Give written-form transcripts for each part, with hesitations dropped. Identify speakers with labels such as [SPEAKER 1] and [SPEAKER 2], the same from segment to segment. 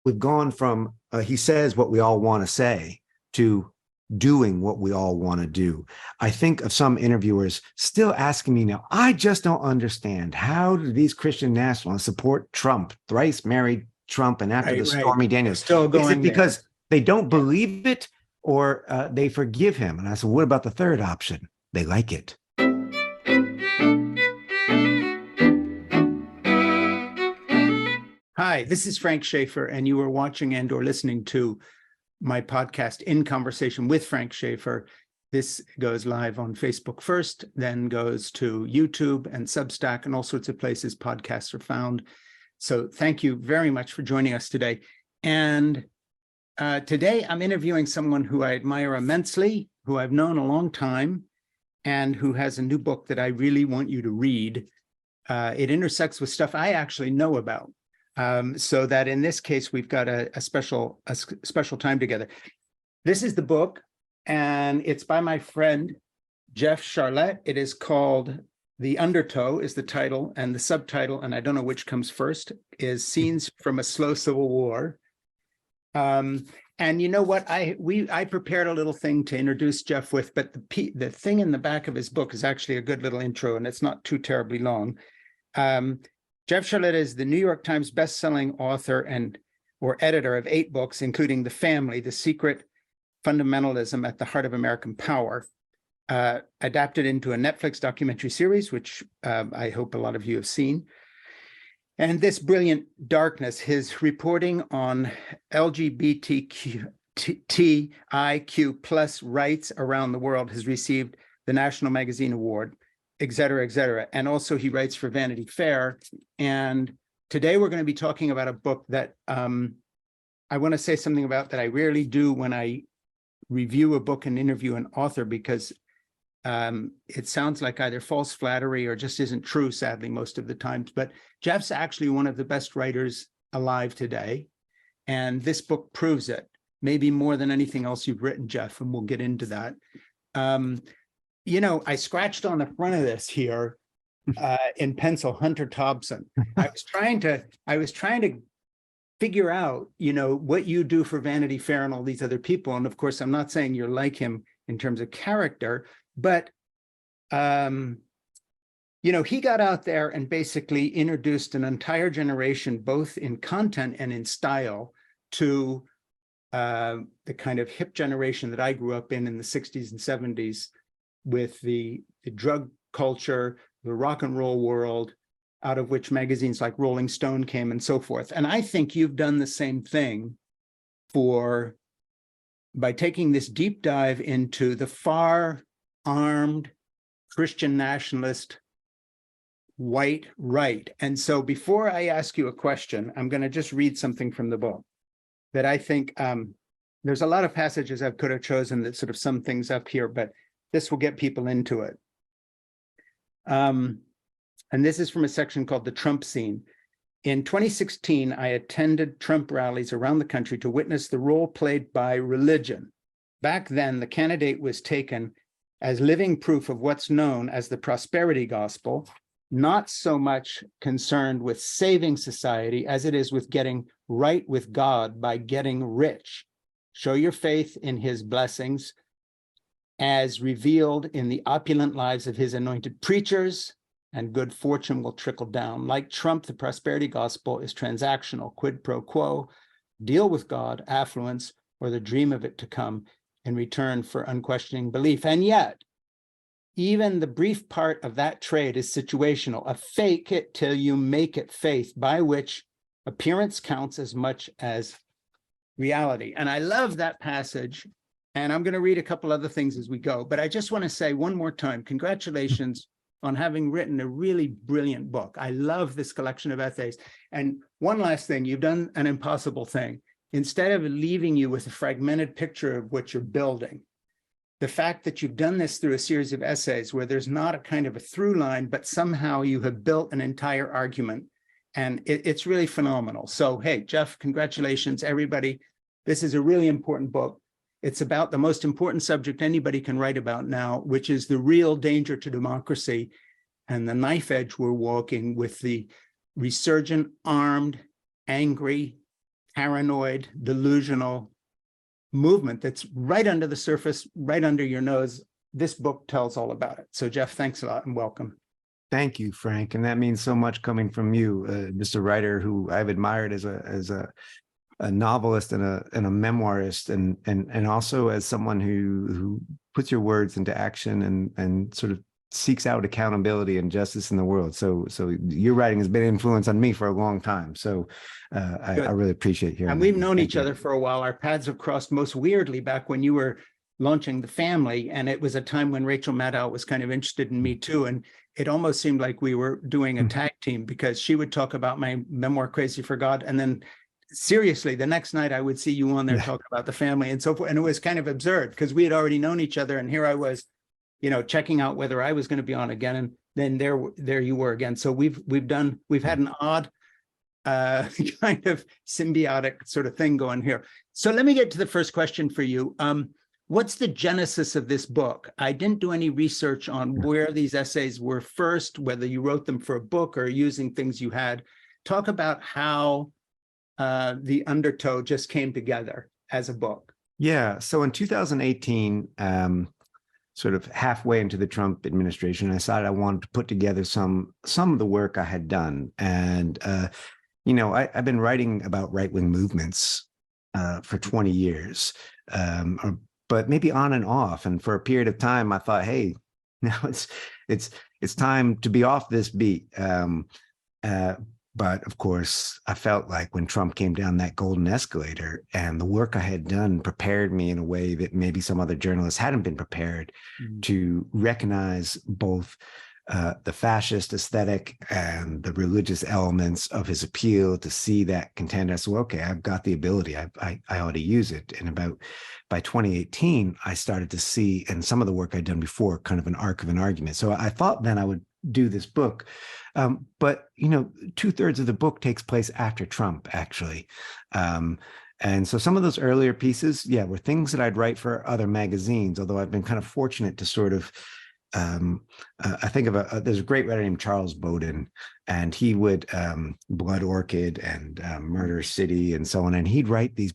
[SPEAKER 1] we've gone from he says what we all want to say to doing what we all want to do. I think of some interviewers still asking me now, I just don't understand, how do these Christian nationalists support Trump, thrice married Trump, and after the Stormy Daniels?
[SPEAKER 2] Still going
[SPEAKER 1] Is it because
[SPEAKER 2] there.
[SPEAKER 1] They don't believe it, or they forgive him? And I said, what about the third option? They like it.
[SPEAKER 2] Hi, this is Frank Schaeffer, and you are watching and or listening to my podcast, In Conversation with Frank Schaeffer. This goes live on Facebook first, then goes to YouTube and Substack and all sorts of places podcasts are found. So thank you very much for joining us today. And today I'm interviewing someone who I admire immensely, who I've known a long time, and who has a new book that I really want you to read. It intersects with stuff I actually know about. So that in this case, we've got a special time together. This is the book, and it's by my friend, Jeff Sharlet. It is called The Undertow is the title, and the subtitle, and I don't know which comes first, is Scenes from a Slow Civil War. And you know what? I prepared a little thing to introduce Jeff with, but the thing in the back of his book is actually a good little intro, and it's not too terribly long. Jeff Sharlet is the New York Times bestselling author or editor of 8 books, including The Family, The Secret Fundamentalism at the Heart of American Power, adapted into a Netflix documentary series, which I hope a lot of you have seen. And this brilliant darkness, his reporting on LGBTIQ plus rights around the world, has received the National Magazine Award, et cetera, et cetera. And also he writes for Vanity Fair. And today we're going to be talking about a book that I want to say something about that I rarely do when I review a book and interview an author, because it sounds like either false flattery or just isn't true, sadly, most of the times. But Jeff's actually one of the best writers alive today. And this book proves it, maybe more than anything else you've written, Jeff, and we'll get into that. You know, I scratched on the front of this here in pencil, Hunter Thompson. I was trying to figure out, you know, what you do for Vanity Fair and all these other people. And of course, I'm not saying you're like him in terms of character, but you know, he got out there and basically introduced an entire generation, both in content and in style, to the kind of hip generation that I grew up in the 60s and 70s, with the drug culture, the rock and roll world, out of which magazines like Rolling Stone came and so forth. And I think you've done the same thing by taking this deep dive into the far armed Christian nationalist white right. And so before I ask you a question, I'm going to just read something from the book that I think there's a lot of passages I could have chosen that sort of sum things up here, but this will get people into it. And this is from a section called The Trump Scene. In 2016, I attended Trump rallies around the country to witness the role played by religion. Back then, the candidate was taken as living proof of what's known as the prosperity gospel, not so much concerned with saving society as it is with getting right with God by getting rich. Show your faith in his blessings as revealed in the opulent lives of his anointed preachers, and good fortune will trickle down. Like Trump, the prosperity gospel is transactional, quid pro quo, deal with God, affluence, or the dream of it to come in return for unquestioning belief. And yet, even the brief part of that trade is situational, a fake it till you make it faith, by which appearance counts as much as reality. And I love that passage. And I'm going to read a couple other things as we go. But I just want to say one more time, congratulations on having written a really brilliant book. I love this collection of essays. And one last thing, you've done an impossible thing. Instead of leaving you with a fragmented picture of what you're building, the fact that you've done this through a series of essays where there's not a kind of a through line, but somehow you have built an entire argument. And it's really phenomenal. So, hey, Jeff, congratulations, everybody. This is a really important book. It's about the most important subject anybody can write about now, which is the real danger to democracy and the knife edge we're walking with the resurgent, armed, angry, paranoid, delusional movement that's right under the surface, right under your nose. This book tells all about it. So Jeff, thanks a lot and welcome.
[SPEAKER 1] Thank you, Frank, and that means so much coming from you, just a writer who I've admired as a novelist and a memoirist, and also as someone who puts your words into action and sort of seeks out accountability and justice in the world. So your writing has been an influence on me for a long time. So I really appreciate hearing.
[SPEAKER 2] And we've known each other for a while. Our paths have crossed most weirdly back when you were launching The Family, and it was a time when Rachel Maddow was kind of interested in me too, and it almost seemed like we were doing a tag team, because she would talk about my memoir Crazy for God, and then seriously the next night I would see you on there talking about The Family and so forth. And it was kind of absurd because we had already known each other, and here I was, you know, checking out whether I was going to be on again, and then there you were again. So we've had an odd kind of symbiotic sort of thing going here. So let me get to the first question for you. What's the genesis of this book? I didn't do any research on where these essays were first, whether you wrote them for a book or using things you had. Talk about how the Undertow just came together as a book.
[SPEAKER 1] Yeah. So in 2018, sort of halfway into the Trump administration, I decided I wanted to put together some of the work I had done. And, you know, I've been writing about right-wing movements for 20 years, but maybe on and off. And for a period of time, I thought, hey, now it's time to be off this beat. But of course, I felt like when Trump came down that golden escalator, and the work I had done prepared me in a way that maybe some other journalists hadn't been prepared to recognize both the fascist aesthetic and the religious elements of his appeal, to see that contender. So, okay, I've got the ability, I ought to use it. And by 2018, I started to see, and some of the work I'd done before, kind of an arc of an argument. So I thought then I would do this book. But, you know, 2/3 of the book takes place after Trump, actually. And so some of those earlier pieces, were things that I'd write for other magazines, although I've been kind of fortunate to sort of, I think of there's a great writer named Charles Bowden, and he would, Blood Orchid and Murder City and so on, and he'd write these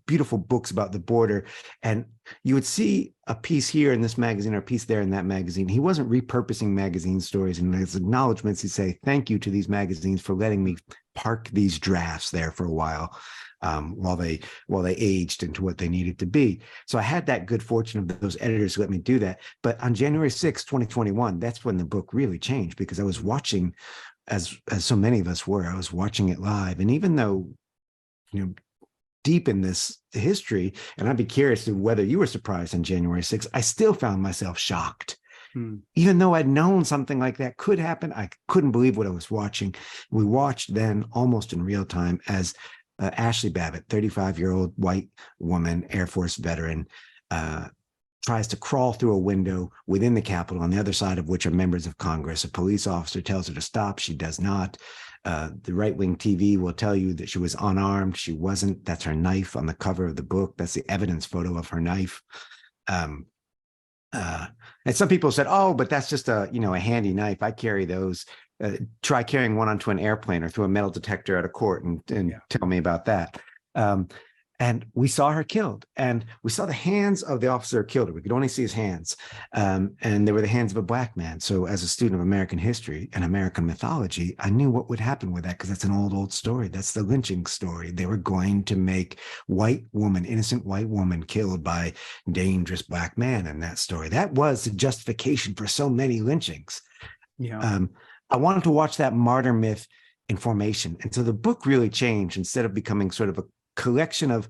[SPEAKER 1] beautiful books about the border, and you would see a piece here in this magazine or a piece there in that magazine. He wasn't repurposing magazine stories, and his acknowledgments, he'd say, thank you to these magazines for letting me park these drafts there for a while, while they aged into what they needed to be. So I had that good fortune of those editors who let me do that. But on January 6, 2021, that's when the book really changed, because I was watching, as so many of us were, I was watching it live. And even though, you know, deep in this history, and I'd be curious to whether you were surprised on January 6th, I still found myself shocked. Even though I'd known something like that could happen, I couldn't believe what I was watching. We watched then almost in real time as Ashley Babbitt, 35-year-old white woman, Air Force veteran, tries to crawl through a window within the Capitol, on the other side of which are members of Congress. A police officer tells her to stop. She does not. The right-wing TV will tell you that she was unarmed. She wasn't. That's her knife on the cover of the book. That's the evidence photo of her knife. And some people said, oh, but that's just a handy knife. I carry those. Try carrying one onto an airplane or through a metal detector at a court and tell me about that. And we saw her killed, and we saw the hands of the officer who killed her. We could only see his hands. And they were the hands of a Black man. So as a student of American history and American mythology, I knew what would happen with that, because that's an old story. That's the lynching story. They were going to make innocent white woman killed by dangerous Black man in that story. That was the justification for so many lynchings. I wanted to watch that martyr myth in formation. And so the book really changed. Instead of becoming sort of a collection of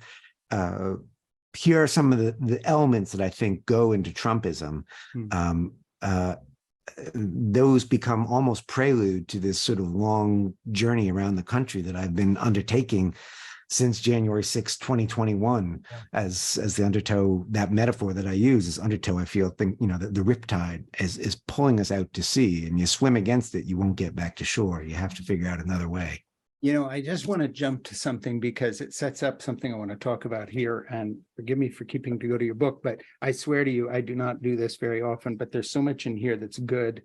[SPEAKER 1] here are some of the elements that I think go into Trumpism, those become almost prelude to this sort of long journey around the country that I've been undertaking since January 6, 2021, as the Undertow, that metaphor that I use is Undertow. I feel the riptide is pulling us out to sea, and you swim against it, you won't get back to shore. You have to figure out another way.
[SPEAKER 2] I just want to jump to something because it sets up something I want to talk about here, and forgive me for keeping to go to your book, but I swear to you, I do not do this very often, but there's so much in here that's good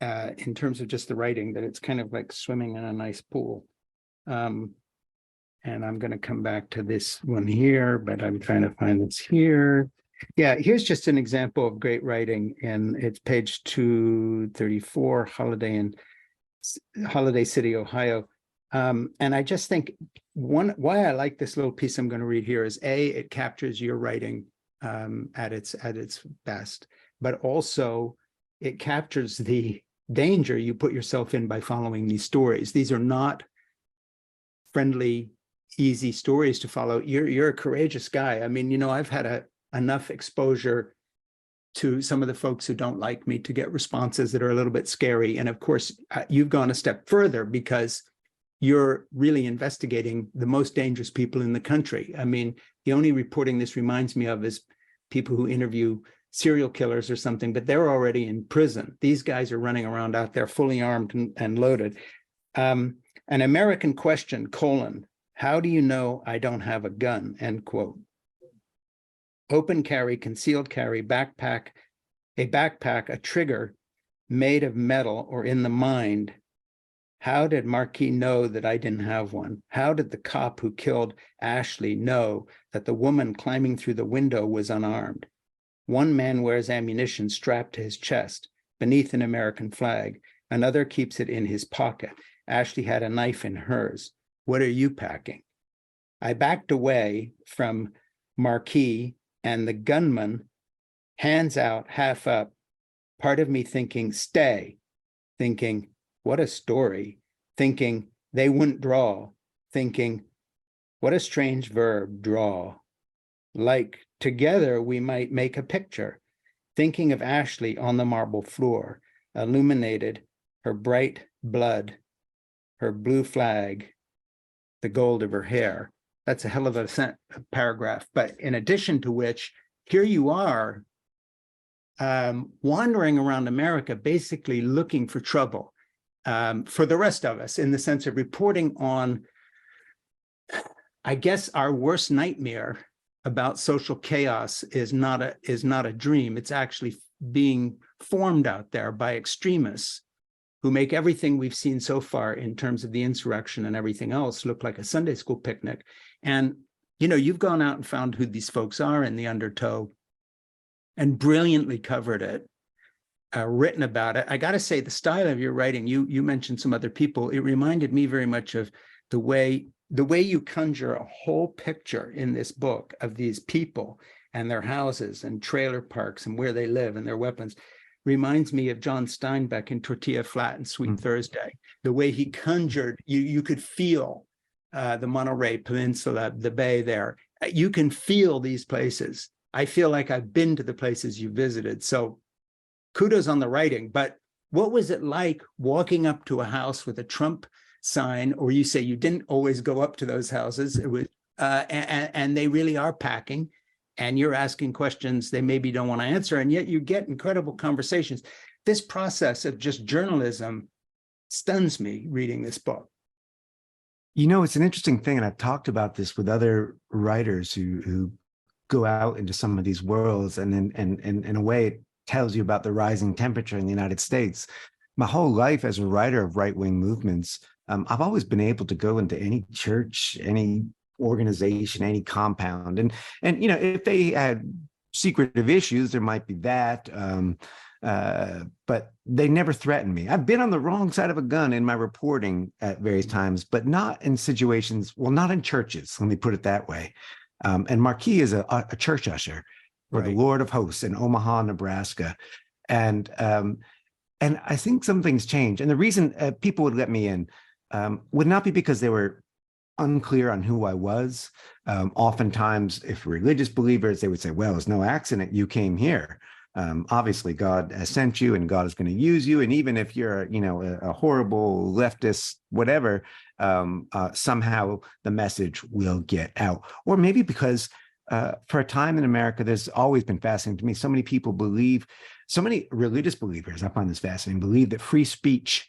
[SPEAKER 2] in terms of just the writing that it's kind of like swimming in a nice pool. And I'm going to come back to this one here, but I'm trying to find this here. Yeah, here's just an example of great writing, and it's page 234, Holiday City, Ohio. And I just think why I like this little piece I'm going to read here is it captures your writing at its best, but also it captures the danger you put yourself in by following these stories. These are not friendly, easy stories to follow. You're a courageous guy. I mean, I've had enough exposure to some of the folks who don't like me to get responses that are a little bit scary. And of course, you've gone a step further because you're really investigating the most dangerous people in the country. I mean, the only reporting this reminds me of is people who interview serial killers or something, but they're already in prison. These guys are running around out there fully armed and loaded. An American question, : how do you know I don't have a gun, ? Open carry, concealed carry, backpack, a trigger made of metal or in the mind. How did Marquis know that I didn't have one? How did the cop who killed Ashley know that the woman climbing through the window was unarmed? One man wears ammunition strapped to his chest beneath an American flag. Another keeps it in his pocket. Ashley had a knife in hers. What are you packing? I backed away from Marquis, and the gunman, hands out, half up, part of me thinking, stay, thinking, what a story, thinking, they wouldn't draw, thinking, what a strange verb, draw. Like, together we might make a picture, thinking of Ashley on the marble floor, illuminated, her bright blood, her blue flag, the gold of her hair. That's a hell of a paragraph. But in addition to which, here you are wandering around America, basically looking for trouble for the rest of us, in the sense of reporting on, I guess, our worst nightmare about social chaos is not a dream. It's actually being formed out there by extremists who make everything we've seen so far in terms of the insurrection and everything else look like a Sunday school picnic. And, you've gone out and found who these folks are in the Undertow and brilliantly covered it, written about it. I got to say, the style of your writing, you mentioned some other people, it reminded me very much of the way you conjure a whole picture in this book of these people and their houses and trailer parks and where they live and their weapons. Reminds me of John Steinbeck in Tortilla Flat and Sweet Thursday. The way he conjured, you could feel the Monterey Peninsula, the bay there. You can feel these places. I feel like I've been to the places you visited. So kudos on the writing. But what was it like walking up to a house with a Trump sign, or you say you didn't always go up to those houses, it was, and they really are packing, and you're asking questions they maybe don't want to answer, and yet you get incredible conversations. This process of just journalism stuns me reading this book.
[SPEAKER 1] It's an interesting thing, and I've talked about this with other writers who go out into some of these worlds, and in a way it tells you about the rising temperature in the United States. My whole life as a writer of right-wing movements, I've always been able to go into any church, any organization, any compound, and if they had secretive issues, there might be that, but they never threatened me. I've been on the wrong side of a gun in my reporting at various times, but not in situations, well, not in churches, let me put it that way. And Marquis is a church usher for the Lord of Hosts in Omaha, Nebraska, and I think some things change, and the reason people would let me in would not be because they were unclear on who I was. Oftentimes, if religious believers, they would say, well, it's no accident you came here. Obviously, God has sent you and God is going to use you. And even if you're, a horrible leftist, whatever, somehow the message will get out. Or maybe because for a time in America, there's always been fascinating to me. So many people believe, so many religious believers, I find this fascinating, believe that free speech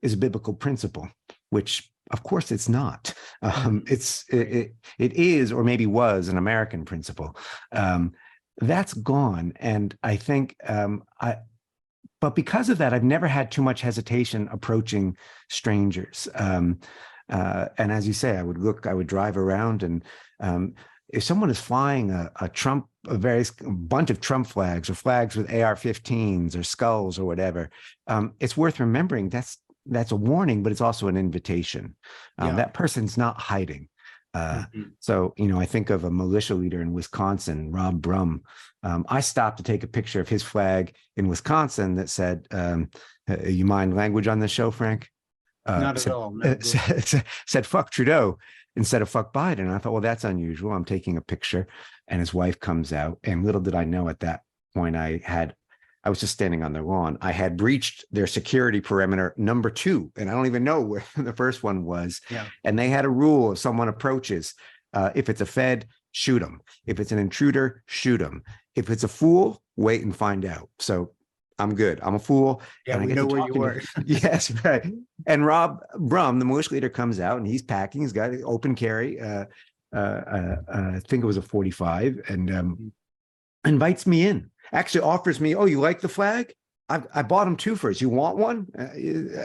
[SPEAKER 1] is a biblical principle, which of course it's not. It is, or maybe was, an American principle. That's gone. And I think, but because of that, I've never had too much hesitation approaching strangers. And as you say, I would drive around, and if someone is flying a bunch of Trump flags or flags with AR-15s or skulls or whatever, it's worth remembering that's a warning, but it's also an invitation. That person's not hiding. So, I think of a militia leader in Wisconsin, Rob Brum. I stopped to take a picture of his flag in Wisconsin that said, you mind language on this show, Frank?
[SPEAKER 2] Not at all. No,
[SPEAKER 1] said fuck Trudeau instead of fuck Biden. And I thought, well, that's unusual. I'm taking a picture, and his wife comes out, and little did I know at that point I was just standing on their lawn. I had breached their security perimeter number 2, and I don't even know where the first one was.
[SPEAKER 2] Yeah.
[SPEAKER 1] And they had a rule: if someone approaches, if it's a Fed, shoot them. If it's an intruder, shoot them. If it's a fool, wait and find out. So I'm good. I'm a fool.
[SPEAKER 2] Yeah,
[SPEAKER 1] and
[SPEAKER 2] we know where you were.
[SPEAKER 1] Yes, right. And Rob Brum, the militia leader, comes out, and he's packing. He's got open carry. I think it was a 45, and invites me in. Actually offers me, oh, you like the flag? I bought him 2 first. You want one?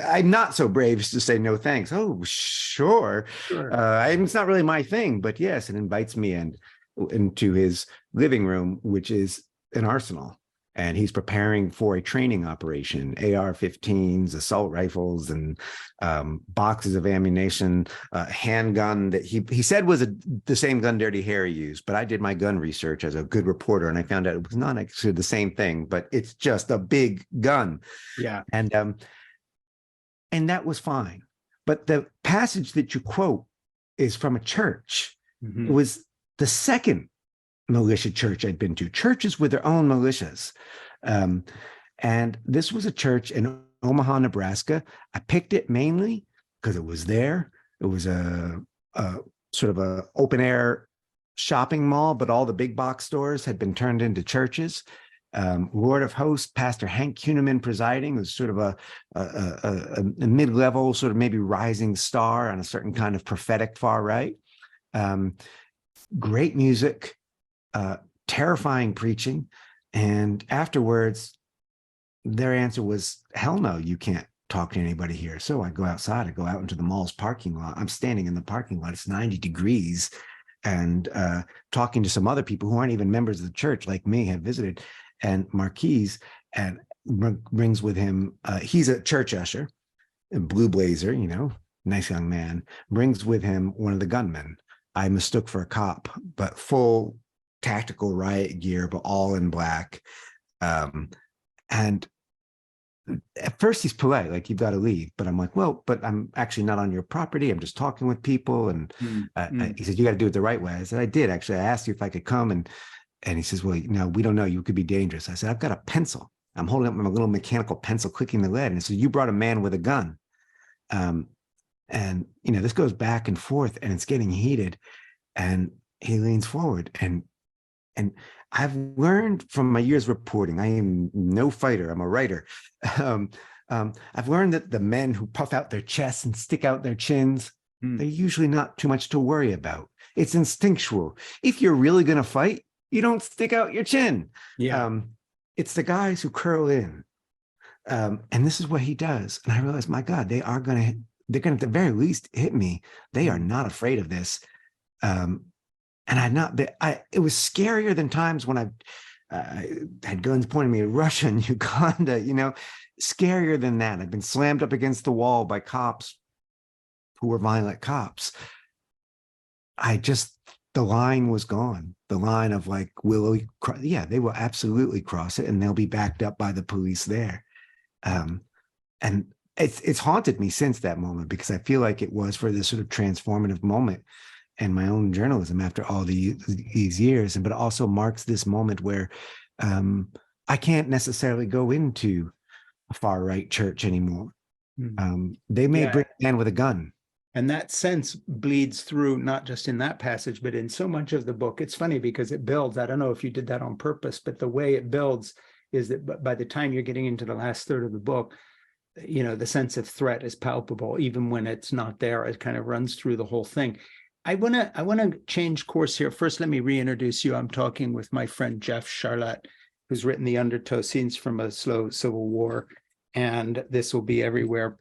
[SPEAKER 1] I'm not so brave as to say no thanks. Oh, sure. It's not really my thing, but yes, and invites me into his living room, which is an arsenal. And he's preparing for a training operation, AR-15s, assault rifles, and boxes of ammunition, a handgun that he said was the same gun Dirty Harry used. But I did my gun research as a good reporter, and I found out it was not actually the same thing, but it's just a big gun.
[SPEAKER 2] Yeah.
[SPEAKER 1] And that was fine. But the passage that you quote is from a church. It was the second militia church I'd been to, churches with their own militias. And this was a church in Omaha, Nebraska. I picked it mainly because it was there. It was a sort of a open air shopping mall, but all the big box stores had been turned into churches. Lord of Hosts, Pastor Hank Kuhneman presiding, was sort of a mid-level, sort of maybe rising star on a certain kind of prophetic far right. Great music. Terrifying preaching, and afterwards their answer was, hell no, you can't talk to anybody here. So I go outside, I go out into the mall's parking lot. I'm standing in the parking lot, it's 90 degrees, and talking to some other people who aren't even members of the church like me, have visited. And Marquise and brings with him, he's a church usher, a blue blazer, nice young man, brings with him one of the gunmen I mistook for a cop, but full tactical riot gear, but all in black. And at first he's polite, like, you've got to leave. But I'm like, well, but I'm actually not on your property. I'm just talking with people. And he said, you got to do it the right way. I said, I did, actually. I asked you if I could come. And he says, well, we don't know. You could be dangerous. I said, I've got a pencil. I'm holding up my little mechanical pencil, clicking the lead. And he said, you brought a man with a gun. And, this goes back and forth, and it's getting heated. And he leans forward, and I've learned from my years reporting, I am no fighter, I'm a writer. I've learned that the men who puff out their chests and stick out their chins, they're usually not too much to worry about. It's instinctual. If you're really going to fight, you don't stick out your chin.
[SPEAKER 2] Yeah.
[SPEAKER 1] It's the guys who curl in. And this is what he does. And I realized, my God, they're going to at the very least hit me. They are not afraid of this. And it was scarier than times when I had guns pointing me at Russia and Uganda, scarier than that. I've been slammed up against the wall by cops who were violent cops. The line was gone. The line of like, they will absolutely cross it, and they'll be backed up by the police there. And it's haunted me since that moment, because I feel like it was for this sort of transformative moment and my own journalism after all these years, but it also marks this moment where I can't necessarily go into a far right church anymore. They may bring a man with a gun.
[SPEAKER 2] And that sense bleeds through, not just in that passage, but in so much of the book. It's funny because it builds. I don't know if you did that on purpose, but the way it builds is that by the time you're getting into the last third of the book, the sense of threat is palpable, even when it's not there. It kind of runs through the whole thing. I want to change course here. First, let me reintroduce you. I'm talking with my friend Jeff Sharlet, who's written the Undertow Scenes from a Slow Civil War, and This Will Be Everywhere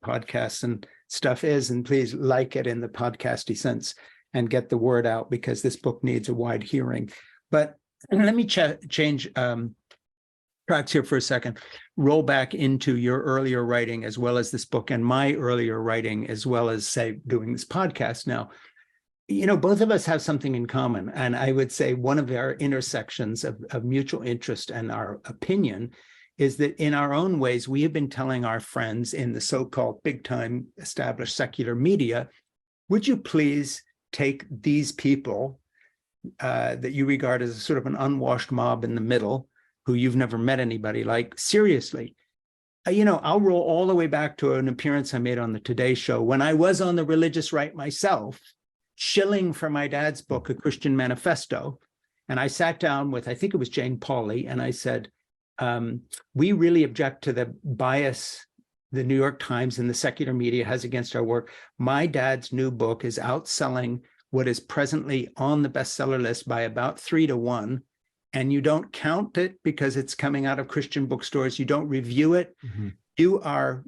[SPEAKER 2] podcast. And stuff is, and please like it in the podcasty sense and get the word out, because this book needs a wide hearing. But let me change tracks here for a second, roll back into your earlier writing as well as this book, and my earlier writing as well as, say, doing this podcast now. You know, both of us have something in common. And I would say one of our intersections of mutual interest and our opinion is that in our own ways, we have been telling our friends in the so-called big-time established secular media, would you please take these people that you regard as a sort of an unwashed mob in the middle, who you've never met anybody like, seriously? You know, I'll roll all the way back to an appearance I made on the Today Show when I was on the religious right myself, shilling for my dad's book, A Christian Manifesto. And I sat down with, I think it was Jane Pauley, and I said, we really object to the bias the New York Times and the secular media has against our work. My dad's new book is outselling what is presently on the bestseller list by about 3 to 1. And you don't count it because it's coming out of Christian bookstores. You don't review it. Mm-hmm. You are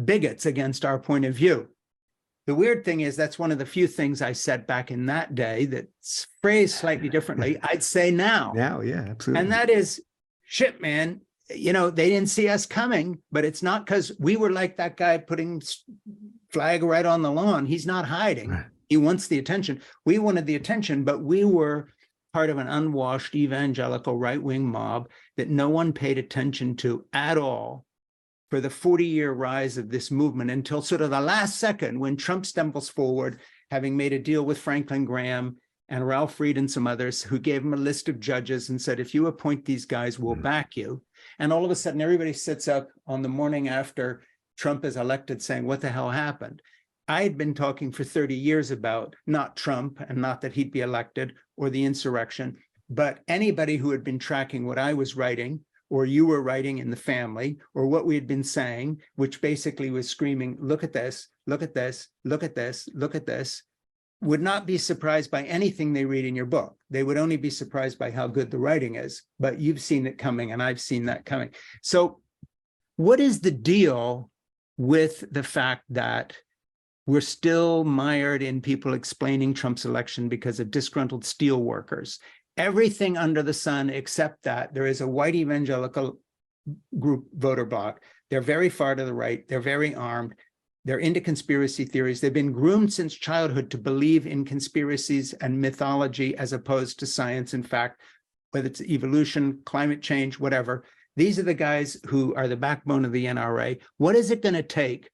[SPEAKER 2] bigots against our point of view. The weird thing is that's one of the few things I said back in that day that's phrased slightly differently. I'd say now.
[SPEAKER 1] Now, yeah, absolutely.
[SPEAKER 2] And that is, shit, man, you know, they didn't see us coming, but it's not because we were like that guy putting flag right on the lawn. He's not hiding. Right. He wants the attention. We wanted the attention, but we were part of an unwashed evangelical right-wing mob that no one paid attention to at all for the 40-year rise of this movement until sort of the last second when Trump stumbles forward, having made a deal with Franklin Graham and Ralph Reed and some others, who gave him a list of judges and said, if you appoint these guys, we'll back you. And all of a sudden, everybody sits up on the morning after Trump is elected saying, what the hell happened? I had been talking for 30 years about not Trump, and not that he'd be elected, or the insurrection, but anybody who had been tracking what I was writing, or you were writing in the family, or what we had been saying, which basically was screaming, look at this, look at this, look at this, look at this, would not be surprised by anything they read in your book. They would only be surprised by how good the writing is. But you've seen it coming, and I've seen that coming. So what is the deal with the fact that we're still mired in people explaining Trump's election because of disgruntled steel workers? Everything under the sun except that there is a white evangelical group voter bloc. They're very far to the right. They're very armed. They're into conspiracy theories. They've been groomed since childhood to believe in conspiracies and mythology as opposed to science and fact, whether it's evolution, climate change, whatever. These are the guys who are the backbone of the NRA. What is it going to take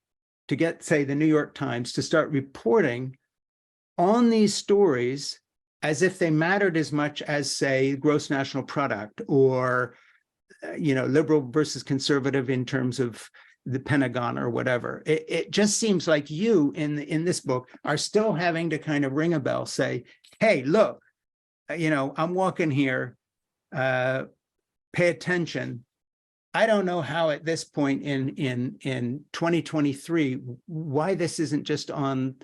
[SPEAKER 2] to get, say, the New York Times to start reporting on these stories as if they mattered as much as, say, gross national product, or, you know, liberal versus conservative in terms of the Pentagon or whatever? It just seems like you in this book are still having to kind of ring a bell, say, hey, look, you know, I'm walking here, pay attention. I don't know how at this point in 2023, why this isn't just on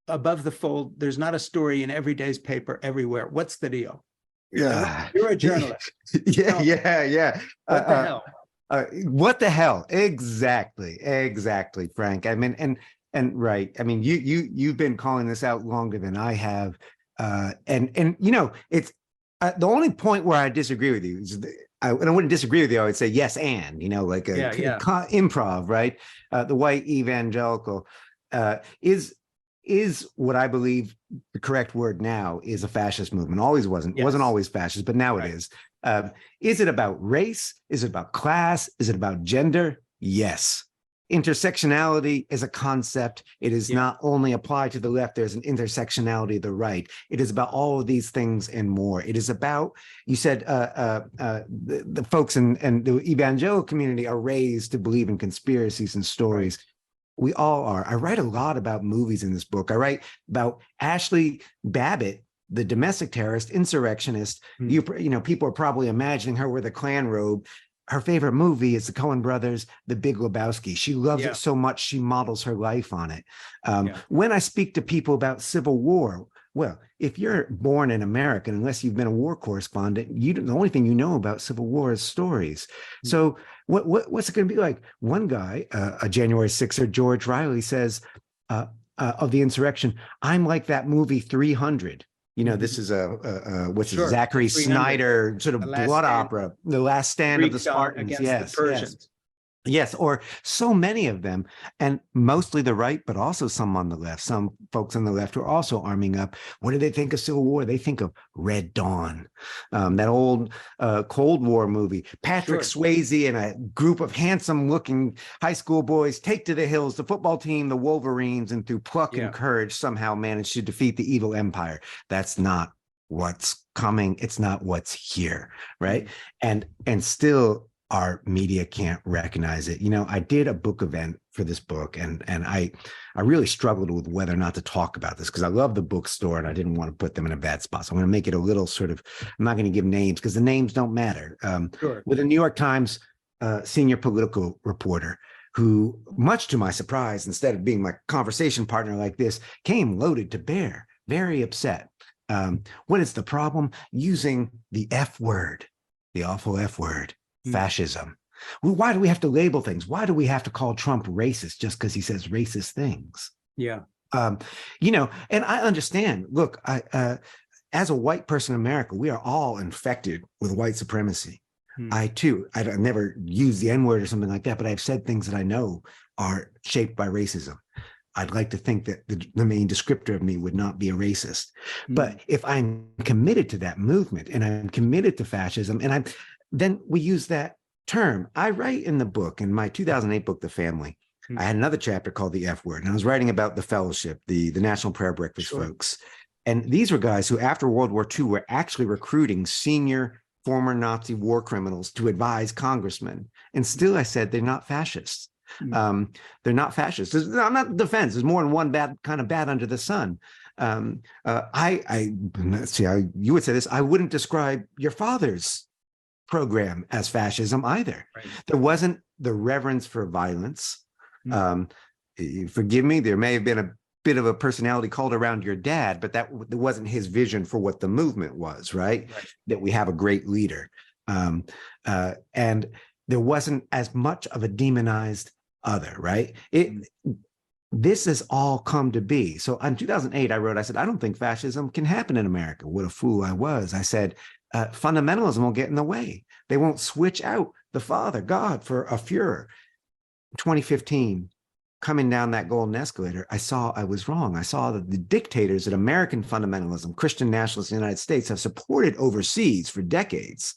[SPEAKER 2] above the fold. There's not a story in every day's paper everywhere. What's the deal?
[SPEAKER 1] Yeah,
[SPEAKER 2] you're a journalist.
[SPEAKER 1] Yeah.
[SPEAKER 2] What the hell?
[SPEAKER 1] What the hell? Exactly, Frank. I mean, and right. I mean, you've been calling this out longer than I have, and you know, it's the only point where I disagree with you is and I wouldn't disagree with you. I would say yes, and, you know, like a improv, right? The white evangelical is what I believe the correct word now is a fascist movement. Always wasn't. Yes. Wasn't always fascist, but now it is. Is it about race? Is it about class? Is it about gender? Yes. Intersectionality is a concept. It is not only applied to the left. There's an intersectionality of the right. It is about all of these things and more. It is about, you said, the folks and the evangelical community are raised to believe in conspiracies and stories. Right. We all are. I write a lot about movies in this book. I write about Ashley Babbitt, the domestic terrorist, insurrectionist. You know, people are probably imagining her with a Klan robe. Her favorite movie is the Coen Brothers, The Big Lebowski. She loves it so much, she models her life on it. When I speak to people about civil war, Well, if you're born in America, unless you've been a war correspondent, the only thing you know about Civil War is stories. So what's it going to be like? One guy, a January 6er, George Riley, says of the insurrection, I'm like that movie 300. You know, this is what's it, Zachary Snyder sort of blood opera, The Last Stand of the Spartans. Yes,
[SPEAKER 2] the Persians.
[SPEAKER 1] Yes, or so many of them, and mostly the right, but also some on the left. Some folks on the left who are also arming up. What do they think of Civil War? They think of Red Dawn, that old Cold War movie. Patrick Swayze and a group of handsome-looking high school boys take to the hills, the football team, the Wolverines, and through pluck and courage somehow manage to defeat the evil empire. That's not what's coming. It's not what's here, right? And still, our media can't recognize it. You know, I did a book event for this book, and I really struggled with whether or not to talk about this because I love the bookstore and I didn't want to put them in a bad spot. So I'm going to make it a little sort of, I'm not going to give names because the names don't matter. With a New York Times senior political reporter who, much to my surprise, instead of being my conversation partner like this, came loaded to bear, very upset. What is the problem? Using the F word, the awful F word. Fascism. Well, why do we have to label things? Why do we have to call Trump racist just because he says racist things?
[SPEAKER 2] Yeah.
[SPEAKER 1] You know, and I understand. Look, as a white person in America, we are all infected with white supremacy. I too, I never use the N-word or something like that, but I've said things that I know are shaped by racism. I'd like to think that the main descriptor of me would not be a racist. But if I'm committed to that movement and I'm committed to fascism, and then we use that term. I write in the book, in my 2008 book, The Family, I had another chapter called The F Word, and I was writing about the fellowship, the National Prayer Breakfast folks. And these were guys who, after World War II, were actually recruiting senior former Nazi war criminals to advise congressmen. And still, I said, they're not fascists. They're not fascists. I'm not defense. There's more than one kind of bad under the sun. You would say this, I wouldn't describe your father's program as fascism either. There wasn't the reverence for violence. Forgive me, there may have been a bit of a personality cult around your dad, but that wasn't his vision for what the movement was, right? That we have a great leader. And there wasn't as much of a demonized other, right? This has all come to be. So in 2008, I said, I don't think fascism can happen in America. What a fool I was. I said, fundamentalism will get in the way. They won't switch out the Father, God, for a Fuhrer. 2015, coming down that golden escalator, I saw I was wrong. I saw that the dictators that American fundamentalism, Christian nationalists in the United States have supported overseas for decades,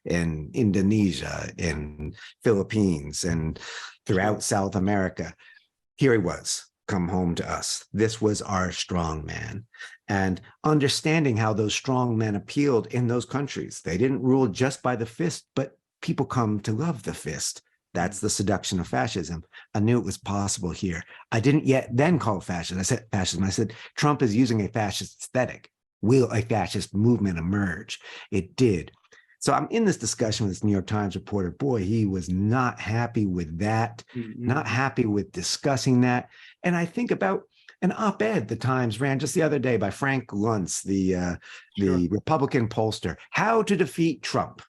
[SPEAKER 1] in Indonesia, in Philippines, and throughout South America. Here he was, come home to us. This was our strong man. And understanding how those strong men appealed in those countries. They didn't rule just by the fist, but people come to love the fist. That's the seduction of fascism. I knew it was possible here. I didn't yet then call it fascism. I said fascism. I said, Trump is using a fascist aesthetic. Will a fascist movement emerge? It did. So I'm in this discussion with this New York Times reporter. Boy, he was not happy with that, not happy with discussing that. And I think about an op-ed the Times ran just the other day by Frank Luntz, the Republican pollster, How to Defeat Trump.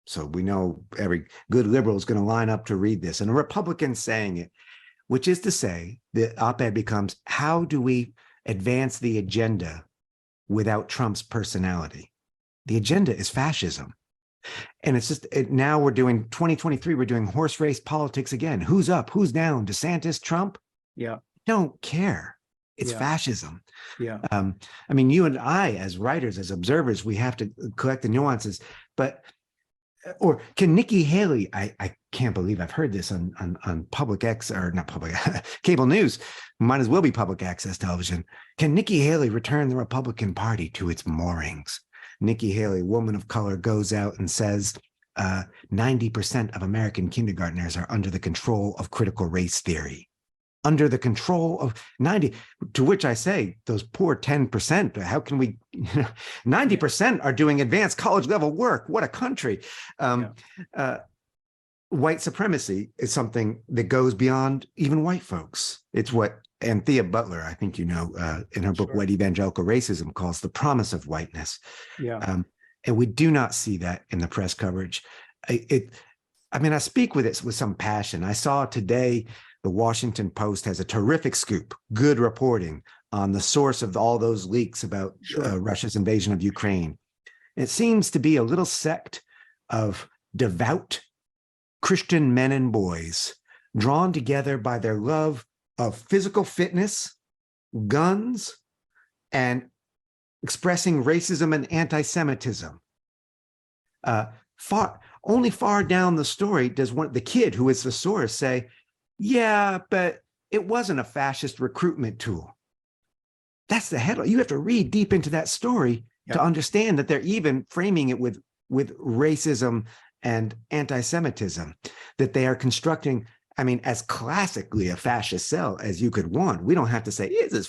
[SPEAKER 1] So we know every good liberal is going to line up to read this. And a Republican saying it, which is to say, the op-ed becomes, how do we advance the agenda without Trump's personality? The agenda is fascism. And it's just, now we're doing 2023, we're doing horse race politics again. Who's up? Who's down? DeSantis, Trump?
[SPEAKER 2] Yeah.
[SPEAKER 1] Don't care. It's fascism.
[SPEAKER 2] Yeah.
[SPEAKER 1] I mean, you and I, as writers, as observers, we have to collect the nuances. But, or can Nikki Haley, I can't believe I've heard this on public or not public, cable news, might as well be public access television. Can Nikki Haley return the Republican Party to its moorings? Nikki Haley, woman of color, goes out and says 90% of American kindergartners are under the control of critical race theory. Under the control of 90, to which I say, those poor 10%, how can we, 90% are doing advanced college level work. What a country. White supremacy is something that goes beyond even white folks. It's what Anthea Butler, I think in her book,
[SPEAKER 2] Sure.
[SPEAKER 1] White Evangelical Racism, calls the promise of whiteness.
[SPEAKER 2] Yeah.
[SPEAKER 1] And we do not see that in the press coverage. I speak with it with some passion. I saw today the Washington Post has a terrific scoop, good reporting on the source of all those leaks about Russia's invasion of Ukraine. It seems to be a little sect of devout Christian men and boys drawn together by their love of physical fitness, guns, and expressing racism and anti-Semitism. Only far down the story does the kid who is the source say, yeah, but it wasn't a fascist recruitment tool. That's the headline. You have to read deep into that story to understand that they're even framing it with racism and anti-Semitism, that they are constructing, as classically a fascist cell as you could want. We don't have to say, is this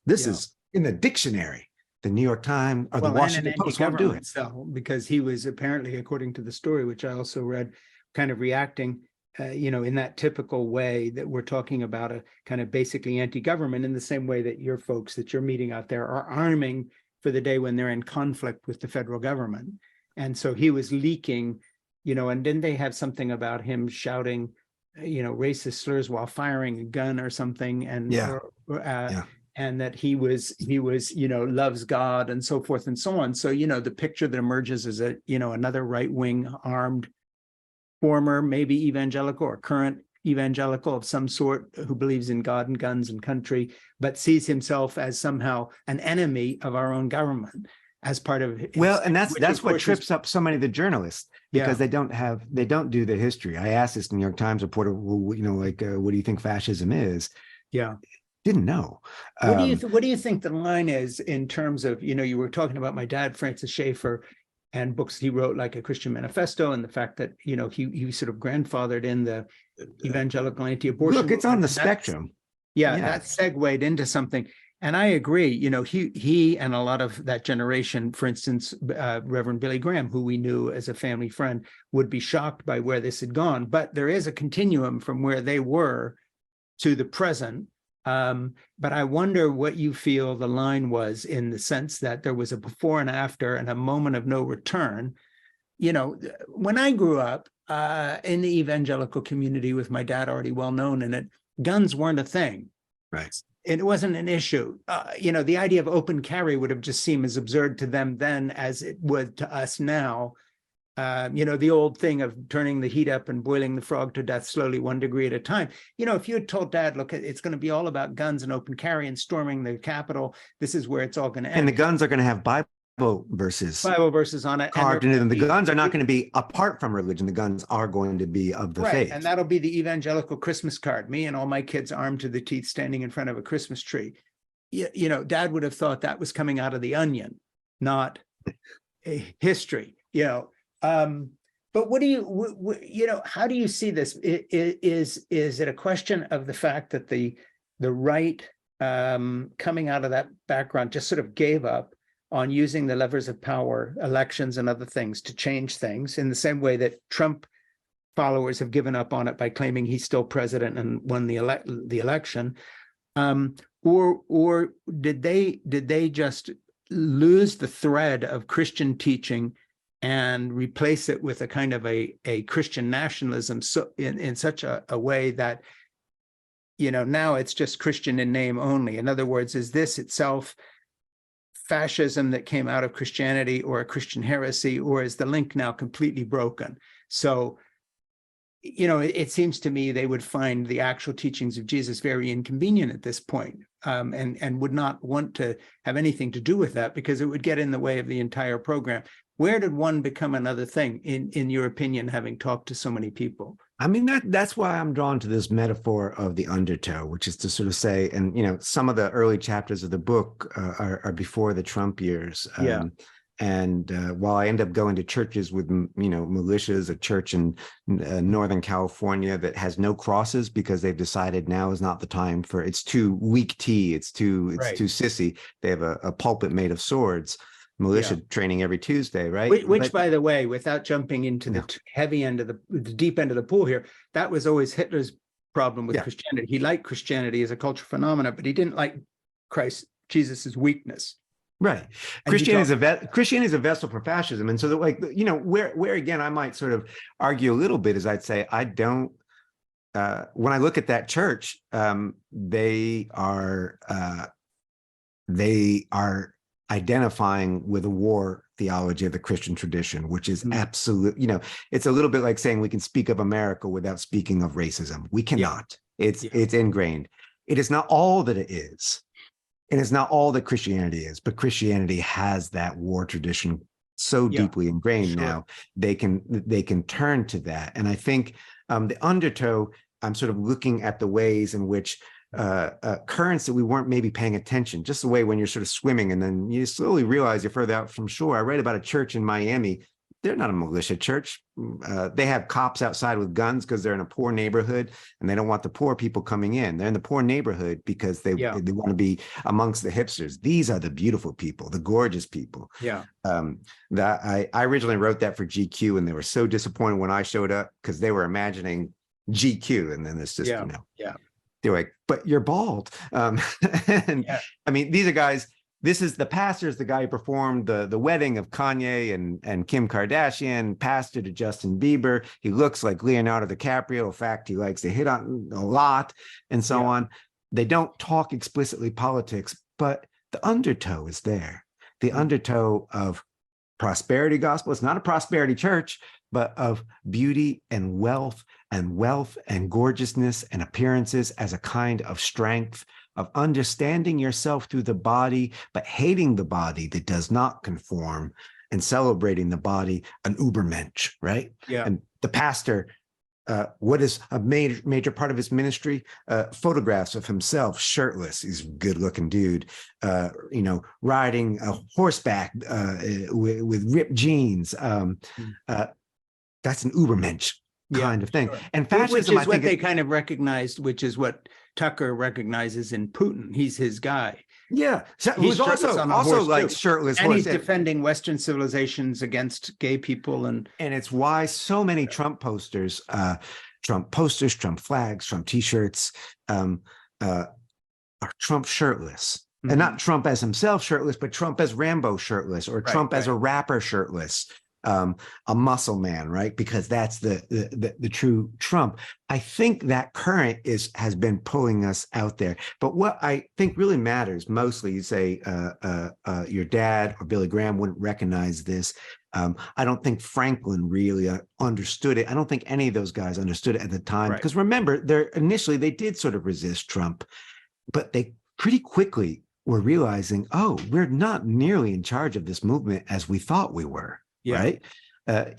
[SPEAKER 1] this is in the dictionary. The New York Times or the Washington Post won't do it.
[SPEAKER 2] Cell, because he was apparently, according to the story, which I also read, kind of reacting in that typical way that we're talking about, a kind of basically anti-government, in the same way that your folks that you're meeting out there are arming for the day when they're in conflict with the federal government. And so he was leaking, and didn't they have something about him shouting, racist slurs while firing a gun or something? And and that he was, loves God and so forth and so on. So, the picture that emerges is another right-wing armed former, maybe evangelical or current evangelical of some sort, who believes in God and guns and country, but sees himself as somehow an enemy of our own government as part of
[SPEAKER 1] and that's what trips up so many of the journalists, because they don't do the history. I asked this New York Times reporter, what do you think fascism is? Didn't know.
[SPEAKER 2] What do you think the line is in terms of, you were talking about my dad, Francis Schaeffer, and books he wrote like A Christian Manifesto, and the fact that, he sort of grandfathered in the evangelical anti-abortion.
[SPEAKER 1] Look, it's on the spectrum.
[SPEAKER 2] That segued into something. And I agree, he and a lot of that generation, for instance, Reverend Billy Graham, who we knew as a family friend, would be shocked by where this had gone. But there is a continuum from where they were to the present. But I wonder what you feel the line was, in the sense that there was a before and after and a moment of no return. When I grew up in the evangelical community with my dad already well known in it, guns weren't a thing.
[SPEAKER 1] Right.
[SPEAKER 2] It wasn't an issue. The idea of open carry would have just seemed as absurd to them then as it would to us now. The old thing of turning the heat up and boiling the frog to death slowly, 1 degree at a time. If you had told Dad, look, it's going to be all about guns and open carry and storming the Capitol, this is where it's all going to end.
[SPEAKER 1] And the guns are going to have Bible verses
[SPEAKER 2] on it
[SPEAKER 1] carved into them. The guns are not going to be apart from religion. The guns are going to be of the faith.
[SPEAKER 2] And that'll be the evangelical Christmas card. Me and all my kids armed to the teeth standing in front of a Christmas tree. Dad would have thought that was coming out of the Onion, not a history. But what do you, how do you see this? Is it a question of the fact that the right coming out of that background just sort of gave up on using the levers of power, elections and other things, to change things, in the same way that Trump followers have given up on it by claiming he's still president and won the election? Or did they just lose the thread of Christian teaching and replace it with a kind of a Christian nationalism, so in such a way that, now it's just Christian in name only? In other words, is this itself fascism that came out of Christianity, or a Christian heresy, or is the link now completely broken? So, it seems to me they would find the actual teachings of Jesus very inconvenient at this point, and would not want to have anything to do with that, because it would get in the way of the entire program. Where did one become another thing, in your opinion, having talked to so many people?
[SPEAKER 1] That's why I'm drawn to this metaphor of the undertow, which is to sort of say, and some of the early chapters of the book are before the Trump years. And while I end up going to churches with, militias, a church in Northern California that has no crosses because they've decided now is not the time for, it's too weak tea, it's too sissy. They have a pulpit made of swords. Militia training every Tuesday, right?
[SPEAKER 2] Which, by the way, without jumping into the heavy end of the deep end of the pool here, that was always Hitler's problem with Christianity. He liked Christianity as a cultural phenomena, but he didn't like Jesus's weakness.
[SPEAKER 1] Right. Christianity is a vessel for fascism. And so where again, I might sort of argue a little bit is I'd say, I don't, when I look at that church, they are identifying with a war theology of the Christian tradition, which is absolute, it's a little bit like saying we can speak of America without speaking of racism. We cannot. It's ingrained. It is not all that it is. And it's not all that Christianity is, but Christianity has that war tradition so deeply ingrained now, they can turn to that. And I think the Undertow, I'm sort of looking at the ways in which currents that we weren't maybe paying attention, just the way when you're sort of swimming and then you slowly realize you're further out from shore. I read about a church in Miami. They're not a militia church. They have cops outside with guns because they're in a poor neighborhood and they don't want the poor people coming in. They're in the poor neighborhood because they want to be amongst the hipsters. These are the beautiful people, the gorgeous people.
[SPEAKER 2] Yeah.
[SPEAKER 1] I originally wrote that for GQ and they were so disappointed when I showed up because they were imagining GQ. And then it's just, they're like, but you're bald. I mean, these are guys. This is the pastor is the guy who performed the wedding of Kanye and Kim Kardashian, pastor to Justin Bieber. He looks like Leonardo DiCaprio. In fact, he likes to hit on a lot and so on. They don't talk explicitly politics, but the undertow is there. The undertow of prosperity gospel. It's not a prosperity church, but of beauty and wealth and gorgeousness and appearances as a kind of strength, of understanding yourself through the body, but hating the body that does not conform and celebrating the body, an Übermensch, right?
[SPEAKER 2] Yeah.
[SPEAKER 1] And the pastor, what is a major part of his ministry? Photographs of himself shirtless. He's a good looking dude, riding a horseback with ripped jeans. That's an Übermensch kind of thing. Sure. And fascism,
[SPEAKER 2] which is what they kind of recognized, which is what Tucker recognizes in Putin. He's his guy.
[SPEAKER 1] Yeah. So
[SPEAKER 2] he's
[SPEAKER 1] also like shirtless.
[SPEAKER 2] And he's defending Western civilizations against gay people. And
[SPEAKER 1] it's why so many Trump posters, Trump flags, Trump T-shirts are Trump shirtless. And not Trump as himself shirtless, but Trump as Rambo shirtless or Trump as a rapper shirtless. A muscle man, right? Because that's the true Trump. I think that current has been pulling us out there. But what I think really matters mostly, you say your dad or Billy Graham wouldn't recognize this. I don't think Franklin really understood it. I don't think any of those guys understood it at the time. Because remember, initially they did sort of resist Trump, but they pretty quickly were realizing, oh, we're not nearly in charge of this movement as we thought we were. Yeah. Right.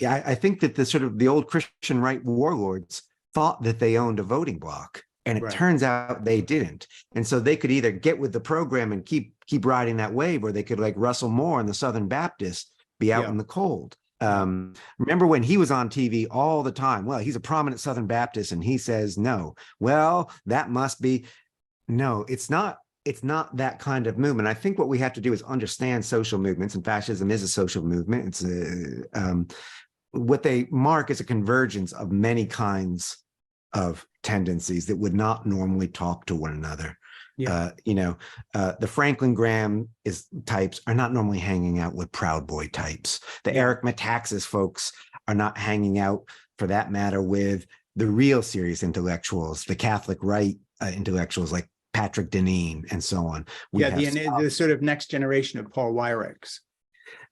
[SPEAKER 1] I think that the old Christian right warlords thought that they owned a voting bloc, and it turns out they didn't. And so they could either get with the program and keep riding that wave, or they could, like Russell Moore and the Southern Baptists, be out in the cold. Remember when he was on TV all the time? Well, he's a prominent Southern Baptist, and he says no. Well, that must be no. It's not. It's not that kind of movement. I think what we have to do is understand social movements, and fascism is a social movement. It's what they mark is a convergence of many kinds of tendencies that would not normally talk to one another. Yeah. The Franklin Graham types are not normally hanging out with Proud Boy types. The Eric Metaxas folks are not hanging out, for that matter, with the real serious intellectuals, the Catholic right intellectuals like Patrick Deneen and so on.
[SPEAKER 2] The sort of next generation of Paul Weyrichs.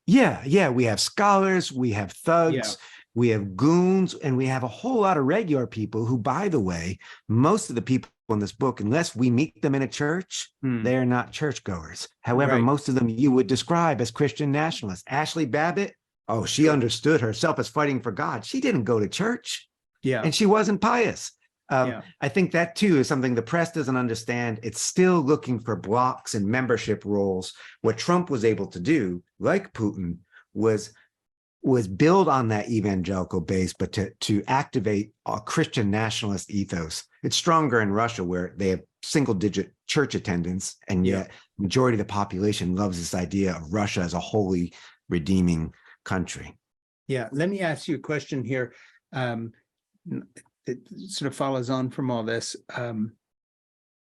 [SPEAKER 1] Yeah. We have scholars, we have thugs, we have goons, and we have a whole lot of regular people who, by the way, most of the people in this book, unless we meet them in a church, they're not churchgoers. However, most of them you would describe as Christian nationalists. Ashley Babbitt, she understood herself as fighting for God. She didn't go to church. Yeah. And she wasn't pious. I think that too is something the press doesn't understand. It's still looking for blocks and membership roles. What Trump was able to do, like Putin, was build on that evangelical base, but to activate a Christian nationalist ethos. It's stronger in Russia, where they have single-digit church attendance, and yet majority of the population loves this idea of Russia as a holy, redeeming country.
[SPEAKER 2] Yeah, let me ask you a question here. that sort of follows on from all this.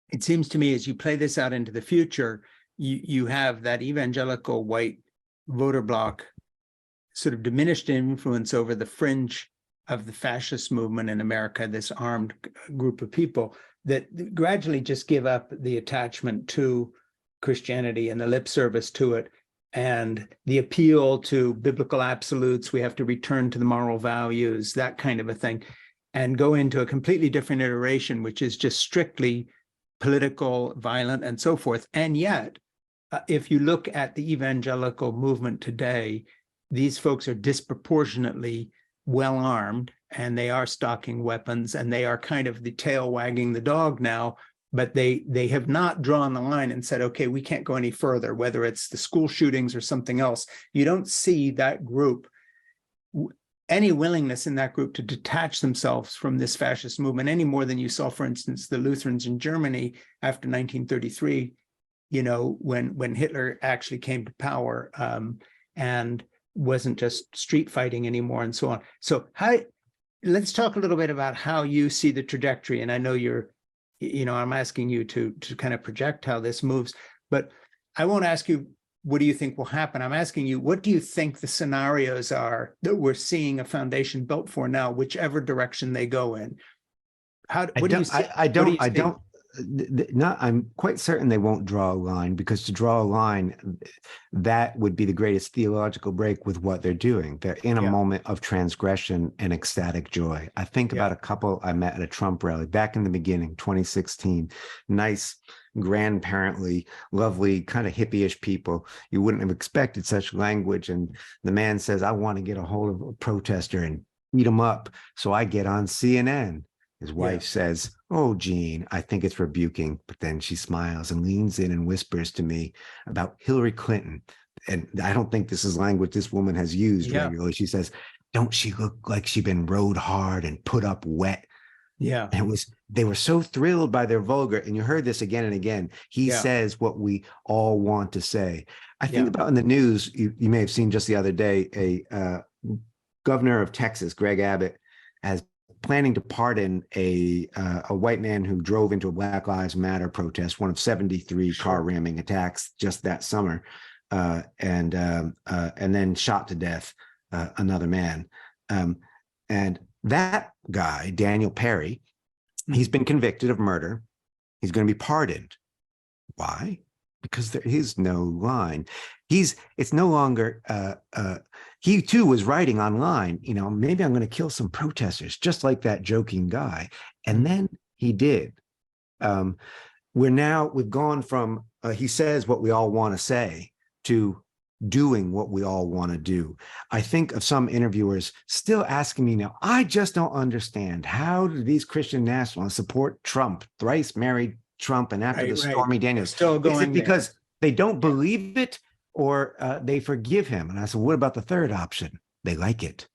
[SPEAKER 2] It seems to me, as you play this out into the future, you have that evangelical white voter bloc sort of diminished influence over the fringe of the fascist movement in America, this armed group of people that gradually just give up the attachment to Christianity and the lip service to it, and the appeal to biblical absolutes. We have to return to the moral values, that kind of a thing, and go into a completely different iteration, which is just strictly political, violent, and so forth. And yet, if you look at the evangelical movement today, these folks are disproportionately well armed, and they are stocking weapons, and they are kind of the tail wagging the dog now. But they have not drawn the line and said, okay, we can't go any further, whether it's the school shootings or something else. You don't see that group, any willingness in that group to detach themselves from this fascist movement any more than you saw, for instance, the Lutherans in Germany after 1933, when Hitler actually came to power, and wasn't just street fighting anymore and so on. So let's talk a little bit about how you see the trajectory. And I know I'm asking you to kind of project how this moves, but I won't ask you, what do you think will happen? I'm asking you, what do you think the scenarios are that we're seeing a foundation built for now, whichever direction they go in? What do you see?
[SPEAKER 1] I'm quite certain they won't draw a line, because to draw a line, that would be the greatest theological break with what they're doing. They're in a moment of transgression and ecstatic joy. I think about a couple I met at a Trump rally back in the beginning, 2016, nice, grandparently, lovely, kind of hippie-ish people. You wouldn't have expected such language. And the man says, I want to get a hold of a protester and beat him up. So I get on CNN. His wife says, oh, Gene, I think it's rebuking. But then she smiles and leans in and whispers to me about Hillary Clinton. And I don't think this is language this woman has used regularly. She says, don't she look like she'd been rode hard and put up wet?
[SPEAKER 2] Yeah.
[SPEAKER 1] And they were so thrilled by their vulgar. And you heard this again and again. He says what we all want to say. I think about in the news, you may have seen just the other day, a governor of Texas, Greg Abbott, has planning to pardon a white man who drove into a Black Lives Matter protest, one of 73 car ramming attacks just that summer, and then shot to death another man. And that guy, Daniel Perry, he's been convicted of murder. He's going to be pardoned. Why? Because there is no line. It's no longer, he too was writing online, maybe I'm going to kill some protesters, just like that joking guy. And then he did. We've gone from, he says what we all want to say, to doing what we all want to do. I think of some interviewers still asking me now, I just don't understand, how do these Christian nationalists support Trump, thrice married Trump, and after the Stormy Daniels?
[SPEAKER 2] Still going.
[SPEAKER 1] Is it because they don't believe it, or they forgive him? And I said, what about the third option? They like it.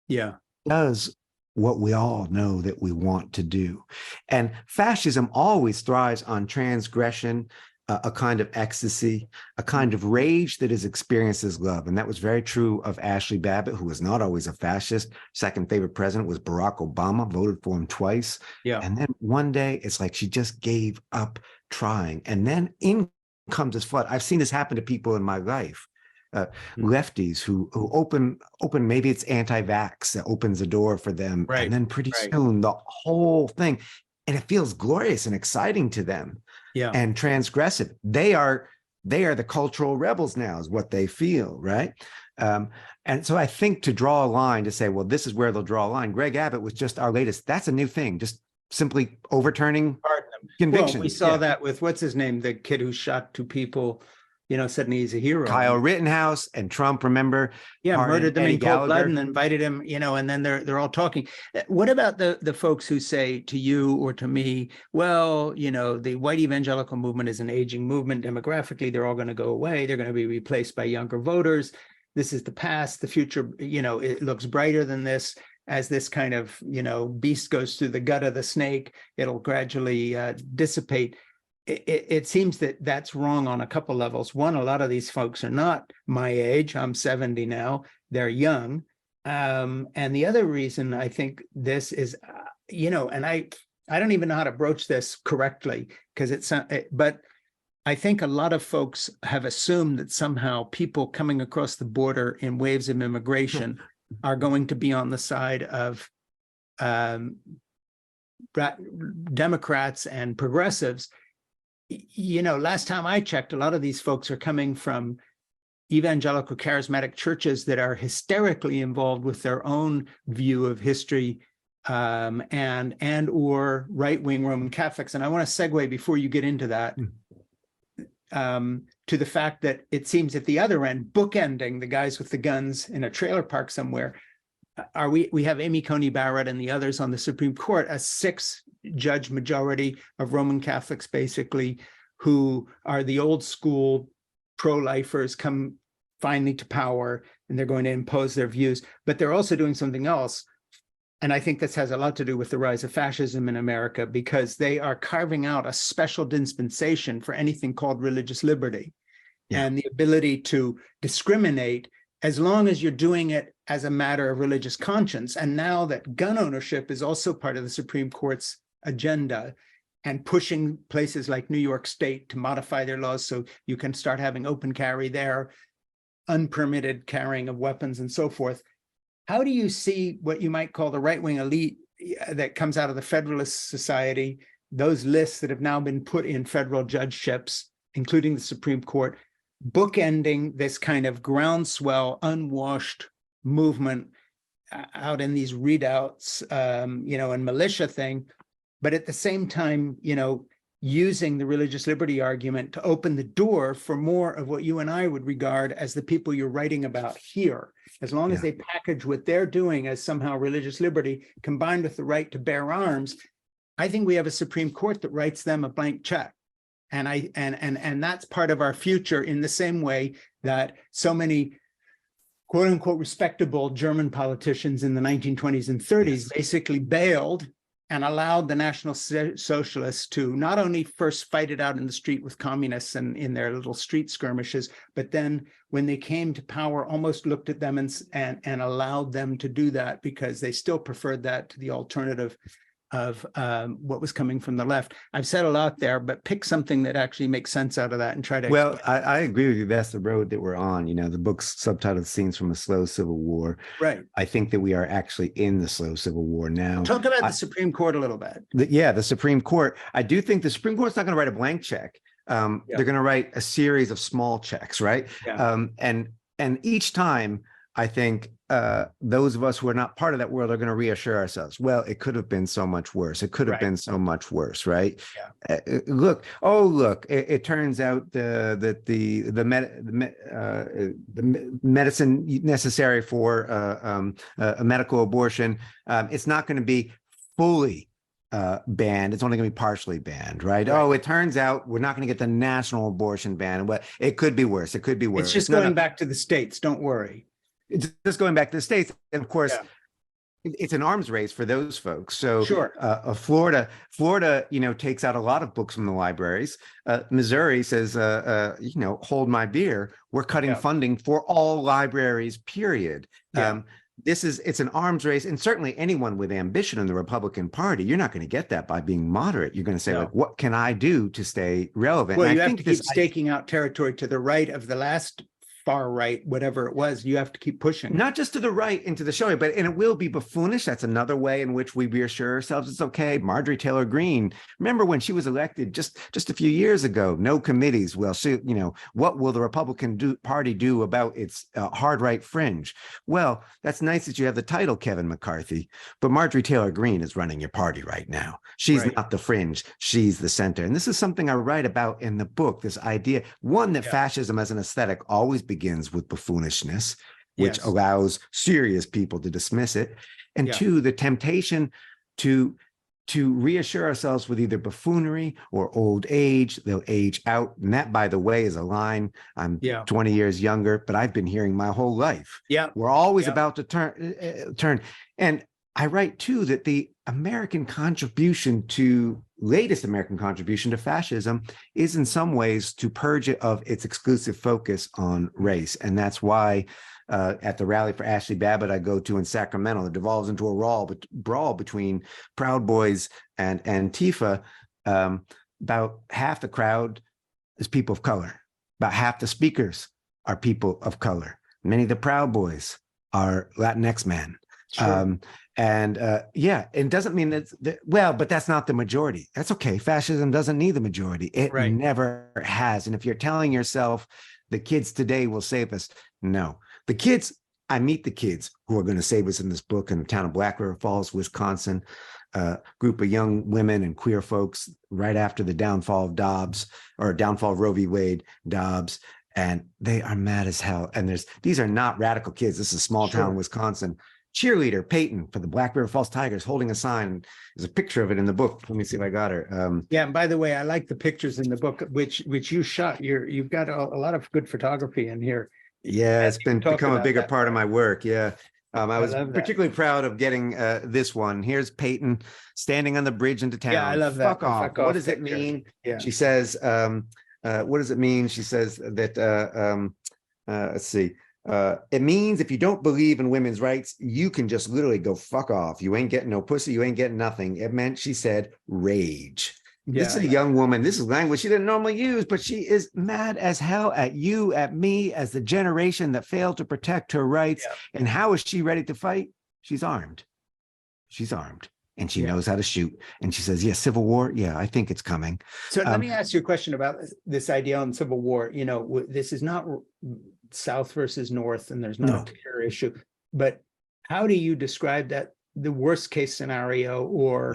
[SPEAKER 2] Yeah.
[SPEAKER 1] Does what we all know that we want to do. And fascism always thrives on transgression, a kind of ecstasy, a kind of rage that is experienced as love. And that was very true of Ashley Babbitt, who was not always a fascist. Second favorite president was Barack Obama, voted for him twice.
[SPEAKER 2] Yeah.
[SPEAKER 1] And then one day it's like she just gave up trying. And then in comes this flood. I've seen this happen to people in my life. Lefties who open, maybe it's anti-vax that opens the door for them. And then pretty soon the whole thing, and it feels glorious and exciting to them. And transgressive. They are the cultural rebels now, is what they feel, right? And so I think to draw a line, to say, well, this is where they'll draw a line. Greg Abbott was just our latest. That's a new thing, just simply overturning convictions.
[SPEAKER 2] Well, we saw that with, what's his name, the kid who shot two people, suddenly he's a hero.
[SPEAKER 1] Kyle Rittenhouse and Trump, remember?
[SPEAKER 2] Murdered them in cold blood and invited him, and then they're all talking. What about the folks who say to you or to me, well, the white evangelical movement is an aging movement demographically, they're all going to go away, they're going to be replaced by younger voters. This is the past, the future, it looks brighter than this. As this kind of, beast goes through the gut of the snake, it'll gradually dissipate. It seems that that's wrong on a couple levels. One, a lot of these folks are not my age. I'm 70 now. They're young. And the other reason I think this is, and I don't even know how to broach this correctly because but I think a lot of folks have assumed that somehow people coming across the border in waves of immigration are going to be on the side of Democrats and progressives. Last time I checked, a lot of these folks are coming from evangelical charismatic churches that are hysterically involved with their own view of history, and or right-wing Roman Catholics. And I want to segue before you get into that to the fact that it seems at the other end, bookending the guys with the guns in a trailer park somewhere, we have Amy Coney Barrett and the others on the Supreme Court, a 6-judge majority of Roman Catholics, basically, who are the old school pro-lifers, come finally to power, and they're going to impose their views. But they're also doing something else. And I think this has a lot to do with the rise of fascism in America, because they are carving out a special dispensation for anything called religious liberty and the ability to discriminate as long as you're doing it as a matter of religious conscience. And now that gun ownership is also part of the Supreme Court's agenda, and pushing places like New York State to modify their laws so you can start having open carry there, unpermitted carrying of weapons and so forth. How do you see what you might call the right-wing elite that comes out of the Federalist Society, those lists that have now been put in federal judgeships, including the Supreme Court, bookending this kind of groundswell, unwashed movement out in these readouts, and militia thing, but at the same time, using the religious liberty argument to open the door for more of what you and I would regard as the people you're writing about here, as long as they package what they're doing as somehow religious liberty combined with the right to bear arms. I think we have a Supreme Court that writes them a blank check. And that's part of our future, in the same way that so many quote unquote respectable German politicians in the 1920s and 30s basically bailed and allowed the National Socialists to not only first fight it out in the street with communists and in their little street skirmishes, but then when they came to power, almost looked at them and allowed them to do that, because they still preferred that to the alternative of what was coming from the left. I've said a lot there, but pick something that actually makes sense out of that and try to.
[SPEAKER 1] Well, I agree with you. That's the road that we're on. The book's subtitled Scenes from a Slow Civil War.
[SPEAKER 2] Right.
[SPEAKER 1] I think that we are actually in the slow civil war now.
[SPEAKER 2] Talk about the Supreme Court a little bit.
[SPEAKER 1] The Supreme Court. I do think the Supreme Court's not going to write a blank check. They're going to write a series of small checks, right? Yeah. And each time, I think those of us who are not part of that world are going to reassure ourselves, well, it could have been so much worse. It could have been so much worse, right? Yeah. It turns out the medicine necessary for a medical abortion, it's not going to be fully banned. It's only going to be partially banned, right? Oh, it turns out we're not going to get the national abortion ban. But it could be worse. It could be worse.
[SPEAKER 2] It's just going back to the states. Don't worry.
[SPEAKER 1] It's just going back to the states. And of course, it's an arms race for those folks. So Florida, takes out a lot of books from the libraries. Missouri says, hold my beer. We're cutting funding for all libraries, period. Yeah. It's an arms race, and certainly anyone with ambition in the Republican Party, you're not going to get that by being moderate. You're going to say, like, what can I do to stay relevant?
[SPEAKER 2] Well, you have to keep staking out territory to the right of the last far right, whatever it was. You have to keep pushing. Not
[SPEAKER 1] just to the right into the showing, and it will be buffoonish. That's another way in which we reassure ourselves it's okay. Marjorie Taylor Greene, remember when she was elected just a few years ago? No committees. Well, what will the Republican Party do about its hard right fringe? Well, that's nice that you have the title, Kevin McCarthy, but Marjorie Taylor Greene is running your party right now. She's not the fringe. She's the center. And this is something I write about in the book, this idea, one, that fascism as an aesthetic always begins with buffoonishness, which allows serious people to dismiss it. And two, the temptation to reassure ourselves with either buffoonery or old age. They'll age out. And that, by the way, is a line. I'm 20 years younger, but I've been hearing my whole life. Yeah. We're always about to turn. And I write too that the latest American contribution to fascism is in some ways to purge it of its exclusive focus on race. And that's why at the rally for Ashley Babbitt I go to in Sacramento, it devolves into a brawl between Proud Boys and Antifa. About half the crowd is people of color. About half the speakers are people of color. Many of the Proud Boys are Latinx men.
[SPEAKER 2] Sure.
[SPEAKER 1] It doesn't mean but that's not the majority. That's okay. Fascism doesn't need the majority. It
[SPEAKER 2] Right.
[SPEAKER 1] never has. And if you're telling yourself the kids today will save us, no. I meet the kids who are going to save us in this book in the town of Black River Falls, Wisconsin, group of young women and queer folks right after the downfall of Roe v. Wade, Dobbs, and they are mad as hell. And these are not radical kids. This is small town Wisconsin. Cheerleader Peyton for the Black River Falls Tigers holding a sign. There's a picture of it in the book. Let me see if I got her.
[SPEAKER 2] Yeah, and by the way, I like the pictures in the book, which you shot. You've got a lot of good photography in here.
[SPEAKER 1] Yeah, it's become a bigger part of my work. Yeah. I was particularly proud of getting this one. Here's Peyton standing on the bridge into town.
[SPEAKER 2] Yeah, I love that.
[SPEAKER 1] Fuck off. What does it mean?
[SPEAKER 2] Yeah.
[SPEAKER 1] She says, what does it mean? She says that, let's see. It means if you don't believe in women's rights, you can just literally go fuck off. You ain't getting no pussy. You ain't getting nothing. It meant, she said, rage. Yeah, this is a young woman. This is language she didn't normally use, but she is mad as hell at you, at me, as the generation that failed to protect her rights. Yeah. And how is she ready to fight? She's armed. She's armed. And she knows how to shoot. And she says, yeah, civil war. Yeah, I think it's coming.
[SPEAKER 2] So let me ask you a question about this idea on civil war. You know, this is not South versus North, and there's not a clear issue. But how do you describe that? The worst case scenario, or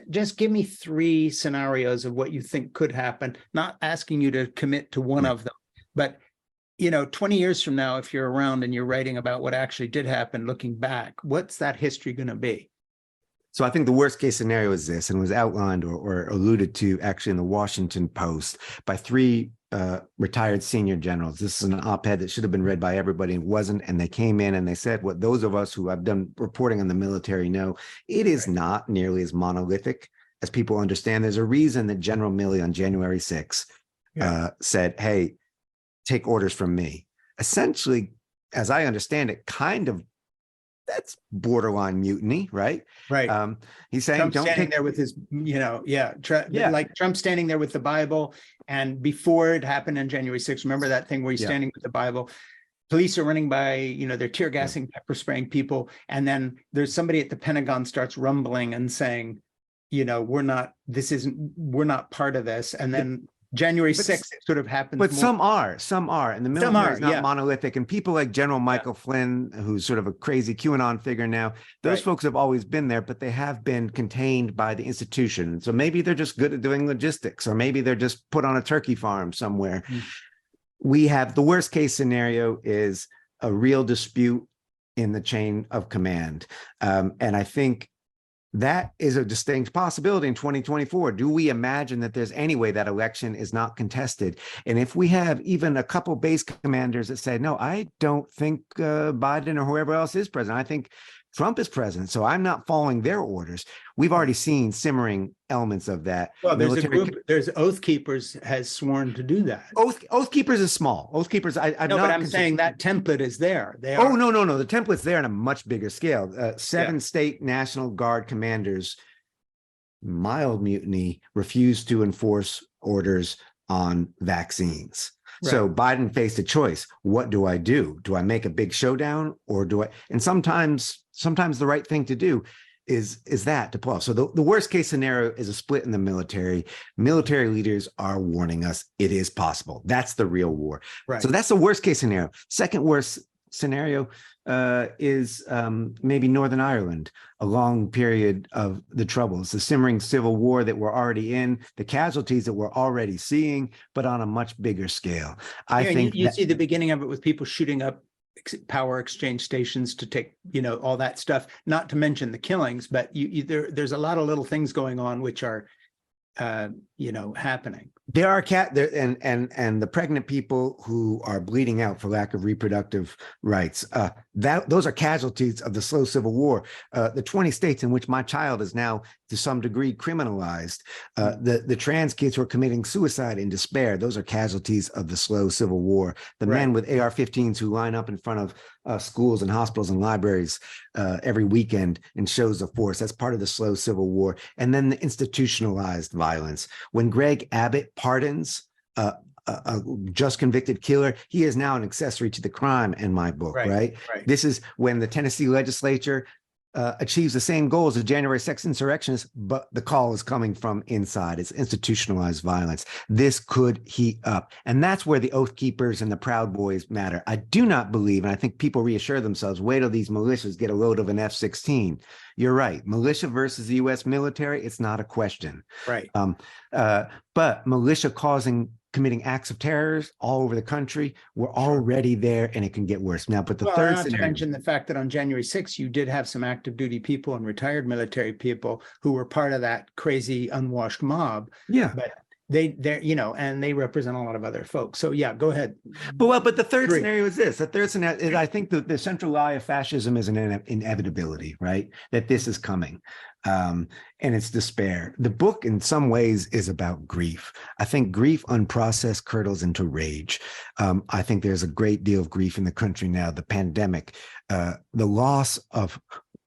[SPEAKER 2] just give me 3 scenarios of what you think could happen. Not asking you to commit to one of them, but 20 years from now, if you're around and you're writing about what actually did happen, looking back, what's that history going to be?
[SPEAKER 1] So I think the worst case scenario is this, and was outlined or alluded to actually in the Washington Post by 3 retired senior generals. This is an op-ed that should have been read by everybody and wasn't. And they came in and they said what those of us who have done reporting on the military know, it is not nearly as monolithic as people understand. There's a reason that General Milley on January 6th said, hey, take orders from me. Essentially, as I understand it, kind of that's borderline mutiny, right?
[SPEAKER 2] Right.
[SPEAKER 1] He's saying,
[SPEAKER 2] Trump standing there with his, like Trump standing there with the Bible. And before it happened on January 6th, remember that thing where he's standing with the Bible? Police are running by, they're tear gassing, pepper spraying people. And then there's somebody at the Pentagon starts rumbling and saying, we're not part of this. And then January 6th sort of happens.
[SPEAKER 1] But some are, and the military is not monolithic. And people like General Michael Flynn, who's sort of a crazy QAnon figure now, those folks have always been there, but they have been contained by the institution. So maybe they're just good at doing logistics, or maybe they're just put on a turkey farm somewhere. We have the worst case scenario is a real dispute in the chain of command. And I think that is a distinct possibility in 2024. Do we imagine that there's any way that election is not contested? And if we have even a couple base commanders that say, no, I don't think Biden or whoever else is president, I think Trump is president, so I'm not following their orders. We've already seen simmering elements of that.
[SPEAKER 2] Well, there's Oath Keepers has sworn to do that.
[SPEAKER 1] Oath Keepers is small. Oath Keepers, I'm
[SPEAKER 2] saying that template is there.
[SPEAKER 1] No. The template's there on a much bigger scale. 7 state National Guard commanders, mild mutiny, refused to enforce orders on vaccines. Right. So Biden faced a choice. What do I do? Do I make a big showdown, or do I? And sometimes the right thing to do is that to pull off. So the worst case scenario is a split in the military. Military leaders are warning us it is possible. That's the real war. Right. So that's the worst case scenario. Second worst scenario is maybe Northern Ireland, a long period of the Troubles, the simmering civil war that we're already in, the casualties that we're already seeing, but on a much bigger scale. I think
[SPEAKER 2] you see the beginning of it with people shooting up power exchange stations to take, all that stuff, not to mention the killings, but there's a lot of little things going on which are happening.
[SPEAKER 1] There are there and the pregnant people who are bleeding out for lack of reproductive rights. Those are casualties of the slow civil war. The 20 states in which my child is now to some degree criminalized. The trans kids who are committing suicide in despair. Those are casualties of the slow civil war. The men with AR-15s who line up in front of schools and hospitals and libraries every weekend in shows of force. That's part of the slow civil war. And then the institutionalized violence. When Greg Abbott pardons a just convicted killer, he is now an accessory to the crime in my book, right? This is when the Tennessee legislature achieves the same goals of January 6th insurrectionists, but the call is coming from inside. It's institutionalized violence. This could heat up. And that's where the Oath Keepers and the Proud Boys matter. I do not believe, and I think people reassure themselves, wait till these militias get a load of an F-16. You're right. Militia versus the U.S. military, it's not a question.
[SPEAKER 2] Right.
[SPEAKER 1] But militia committing acts of terror all over the country, we're already there, and it can get worse. Now, but the third
[SPEAKER 2] not
[SPEAKER 1] scenario,
[SPEAKER 2] to mention the fact that on January 6th, you did have some active duty people and retired military people who were part of that crazy unwashed mob.
[SPEAKER 1] Yeah.
[SPEAKER 2] But they're, and they represent a lot of other folks. So yeah, go ahead.
[SPEAKER 1] But the third scenario is this. The third scenario is, I think the central lie of fascism is an inevitability, right? That this is coming. And it's despair. The book in some ways is about grief. I think grief unprocessed curdles into rage. I think there's a great deal of grief in the country now. The pandemic, the loss of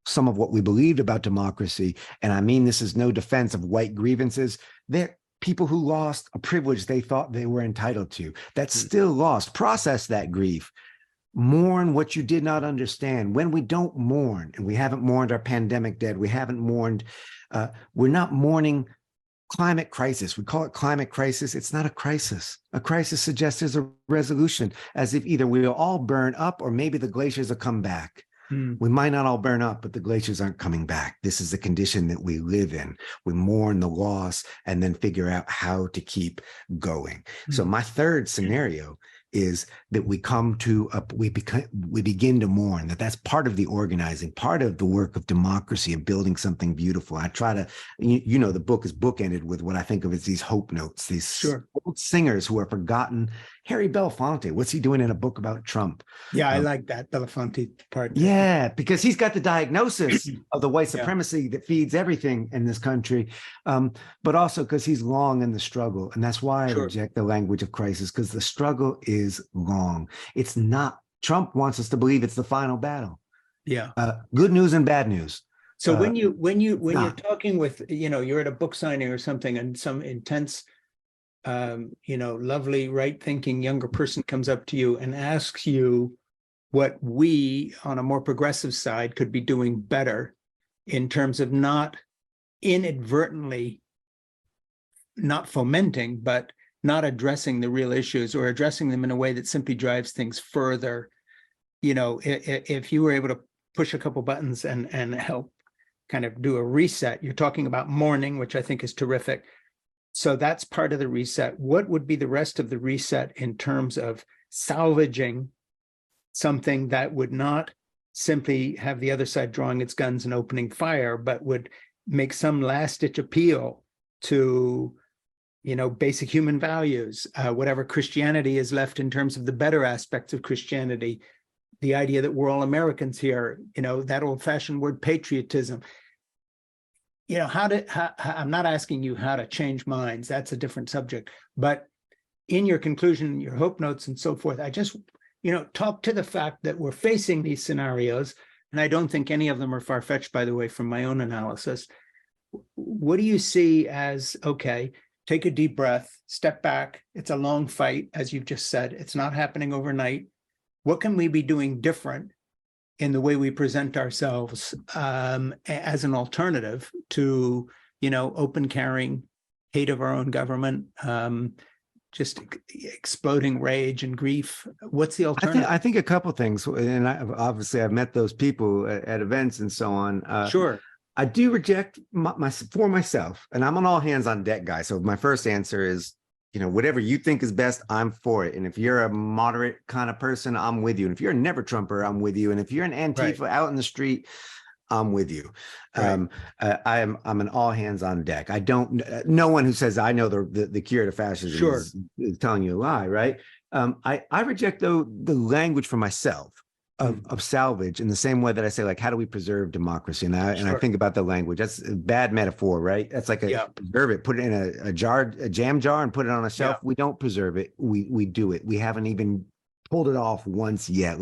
[SPEAKER 1] some of what we believed about democracy. And I mean, this is no defense of white grievances. They're people who lost a privilege they thought they were entitled to. That's still lost. Process that grief. Mourn what you did not understand. When we don't mourn, and we haven't mourned our pandemic dead, we haven't mourned, we're not mourning climate crisis. We call it climate crisis. It's not a crisis. A crisis suggests there's a resolution, as if either we'll all burn up or maybe the glaciers will come back. We might not all burn up, but the glaciers aren't coming back. This is the condition that we live in. We mourn the loss and then figure out how to keep going. So my third scenario is that we begin to mourn, that's part of the organizing, part of the work of democracy, of building something beautiful. I try to, the book is bookended with what I think of as these hope notes, these old singers who are forgotten. Harry Belafonte, what's he doing in a book about Trump?
[SPEAKER 2] Yeah, I like that Belafonte part.
[SPEAKER 1] Yeah, because he's got the diagnosis of the white supremacy that feeds everything in this country, but also because he's long in the struggle. And that's why I reject the language of crisis, because the struggle is long. It's not. Trump wants us to believe it's the final battle.
[SPEAKER 2] Yeah.
[SPEAKER 1] Good news and bad news.
[SPEAKER 2] So when you're talking with, you're at a book signing or something, and some intense lovely, right-thinking younger person comes up to you and asks you what we on a more progressive side could be doing better in terms of not inadvertently not fomenting, but not addressing the real issues, or addressing them in a way that simply drives things further. If you were able to push a couple buttons and help kind of do a reset, you're talking about mourning, which I think is terrific. So that's part of the reset. What would be the rest of the reset in terms of salvaging something that would not simply have the other side drawing its guns and opening fire, but would make some last-ditch appeal to, basic human values, whatever Christianity is left in terms of the better aspects of Christianity, the idea that we're all Americans here, that old-fashioned word patriotism. I'm not asking you how to change minds. That's a different subject. But in your conclusion, your hope notes and so forth, I just, talk to the fact that we're facing these scenarios, and I don't think any of them are far-fetched, by the way, from my own analysis. What do you see as, okay, take a deep breath, step back. It's a long fight, as you've just said. It's not happening overnight. What can we be doing different in the way we present ourselves as an alternative to, open carrying, hate of our own government, just exploding rage and grief? What's the alternative?
[SPEAKER 1] I think a couple things, and I've met those people at events and so on.
[SPEAKER 2] Sure.
[SPEAKER 1] I do reject for myself, and I'm an all hands on deck guy. So my first answer is, whatever you think is best, I'm for it. And if you're a moderate kind of person, I'm with you. And if you're a never Trumper, I'm with you. And if you're an Antifa out in the street, I'm with you.
[SPEAKER 2] Right.
[SPEAKER 1] I'm an all hands on deck. I don't. No one who says I know the cure to fascism
[SPEAKER 2] Sure.
[SPEAKER 1] is telling you a lie, right? I reject the language for myself of salvage in the same way that I say, like, how do we preserve democracy? And I
[SPEAKER 2] Sure.
[SPEAKER 1] think about the language. That's a bad metaphor, right? That's like
[SPEAKER 2] Yeah.
[SPEAKER 1] preserve it, put it in a jar, a jam jar, and put it on a shelf.
[SPEAKER 2] Yeah.
[SPEAKER 1] We don't preserve it. We do it. We haven't even pulled it off once yet.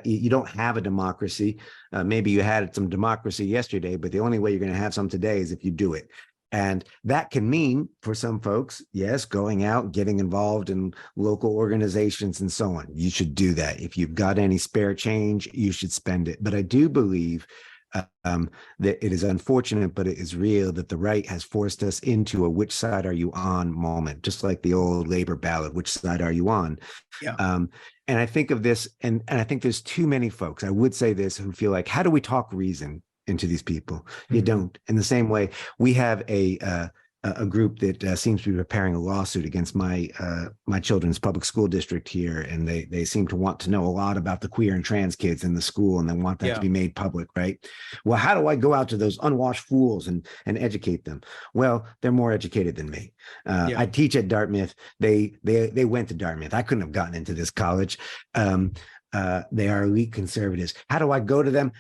[SPEAKER 1] You don't have a democracy. Maybe you had some democracy yesterday, but the only way you're going to have some today is if you do it. And that can mean for some folks, yes, going out, getting involved in local organizations and so on. You should do that. If you've got any spare change, you should spend it. But I do believe that it is unfortunate, but it is real that the right has forced us into a which side are you on moment, just like the old labor ballad, which side are you on?
[SPEAKER 2] Yeah.
[SPEAKER 1] And I think of this, and I think there's too many folks, I would say this, who feel like, how do we talk reason into these people? You don't. In the same way, we have a group that seems to be preparing a lawsuit against my children's public school district here, and they seem to want to know a lot about the queer and trans kids in the school, and they want that to be made public, right? Well, how do I go out to those unwashed fools and educate them? Well, they're more educated than me. I teach at Dartmouth. They went to Dartmouth. I couldn't have gotten into this college. They are elite conservatives. How do I go to them?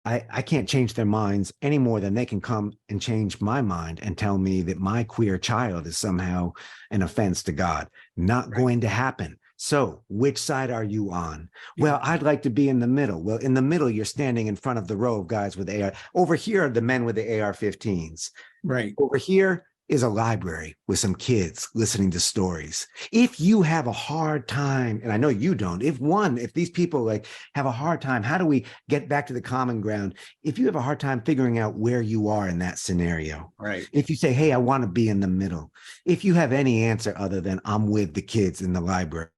[SPEAKER 1] I can't change their minds any more than they can come and change my mind and tell me that my queer child is somehow an offense to God. Not going to happen. So which side are you on? Well, I'd like to be in the middle. Well, in the middle, you're standing in front of the row of guys with AR. Over here are the men with the AR-15s.
[SPEAKER 2] Right.
[SPEAKER 1] Over here is a library with some kids listening to stories. If you have a hard time, and I know you don't, if these people like have a hard time, how do we get back to the common ground? If you have a hard time figuring out where you are in that scenario,
[SPEAKER 2] right?
[SPEAKER 1] If you say, hey, I want to be in the middle, if you have any answer other than I'm with the kids in the library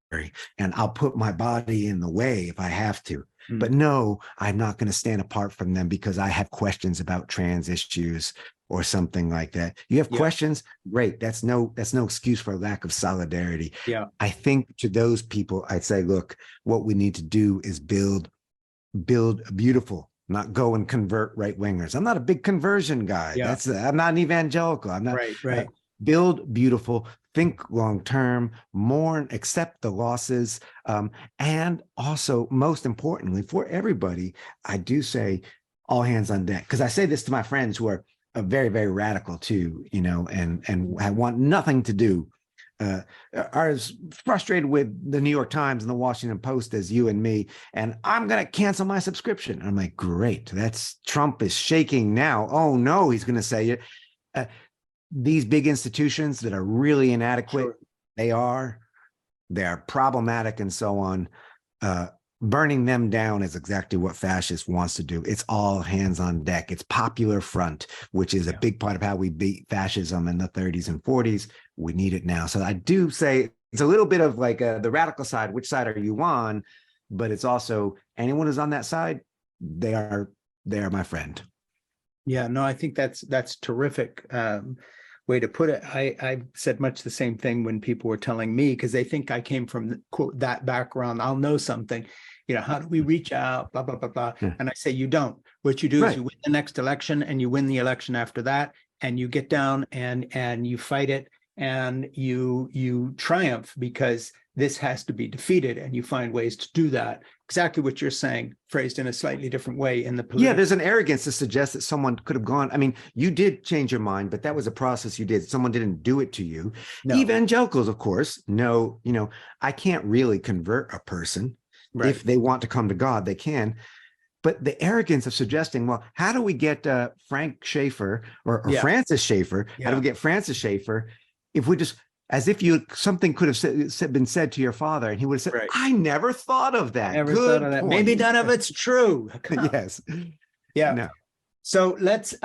[SPEAKER 1] and I'll put my body in the way if I have to. But no, I'm not going to stand apart from them because I have questions about trans issues or something like that. You have questions? Great. That's no excuse for a lack of solidarity.
[SPEAKER 2] Yeah.
[SPEAKER 1] I think to those people, I'd say, look, what we need to do is build beautiful, not go and convert right wingers. I'm not a big conversion guy.
[SPEAKER 2] Yeah.
[SPEAKER 1] I'm not an evangelical. I'm not
[SPEAKER 2] right.
[SPEAKER 1] Build beautiful, think long term, mourn, accept the losses, and also, most importantly, for everybody, I do say all hands on deck, because I say this to my friends who are very, very radical too, and want nothing to do, are as frustrated with the New York Times and the Washington Post as you and me, and I'm going to cancel my subscription. I'm like, great, Trump is shaking now. Oh no, he's going to say it. These big institutions that are really inadequate, they're problematic and so on. Burning them down is exactly what fascists wants to do. It's all hands on deck. It's popular front, which is a big part of how we beat fascism in the 30s and 40s. We need it now. So I do say it's a little bit of like the radical side. Which side are you on? But it's also anyone who's on that side, they are my friend.
[SPEAKER 2] Yeah, no, I think that's terrific way to put it. I said much the same thing when people were telling me, because they think I came from quote that background. I'll know something, how do we reach out, blah, blah, blah, blah. Yeah. And I say, you don't. What you do is you win the next election and you win the election after that, and you get down and you fight it and you triumph, because this has to be defeated, and you find ways to do that. Exactly what you're saying, phrased in a slightly different way in the political.
[SPEAKER 1] Yeah, there's an arrogance to suggest that someone could have gone. I mean, you did change your mind, but that was a process you did. Someone didn't do it to you. No. Evangelicals, of course, know, I can't really convert a person. Right. If they want to come to God, they can. But the arrogance of suggesting, well, how do we get Frank Schaeffer or Francis Schaeffer? How do we get Francis Schaeffer if we just, as if something could have been said to your father, and he would have said, I never thought of that.
[SPEAKER 2] Never thought of that. Maybe none of it's true.
[SPEAKER 1] Yes.
[SPEAKER 2] Yeah. No. So let's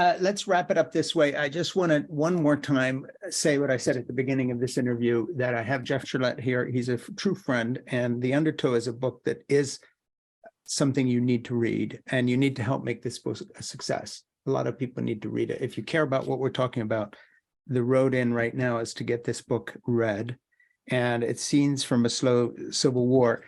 [SPEAKER 2] wrap it up this way. I just want to one more time say what I said at the beginning of this interview, that I have Jeff Sharlet here. He's a true friend, and The Undertow is a book that is something you need to read, and you need to help make this book a success. A lot of people need to read it. If you care about what we're talking about, the road in right now is to get this book read, and it's Scenes from a Slow Civil War.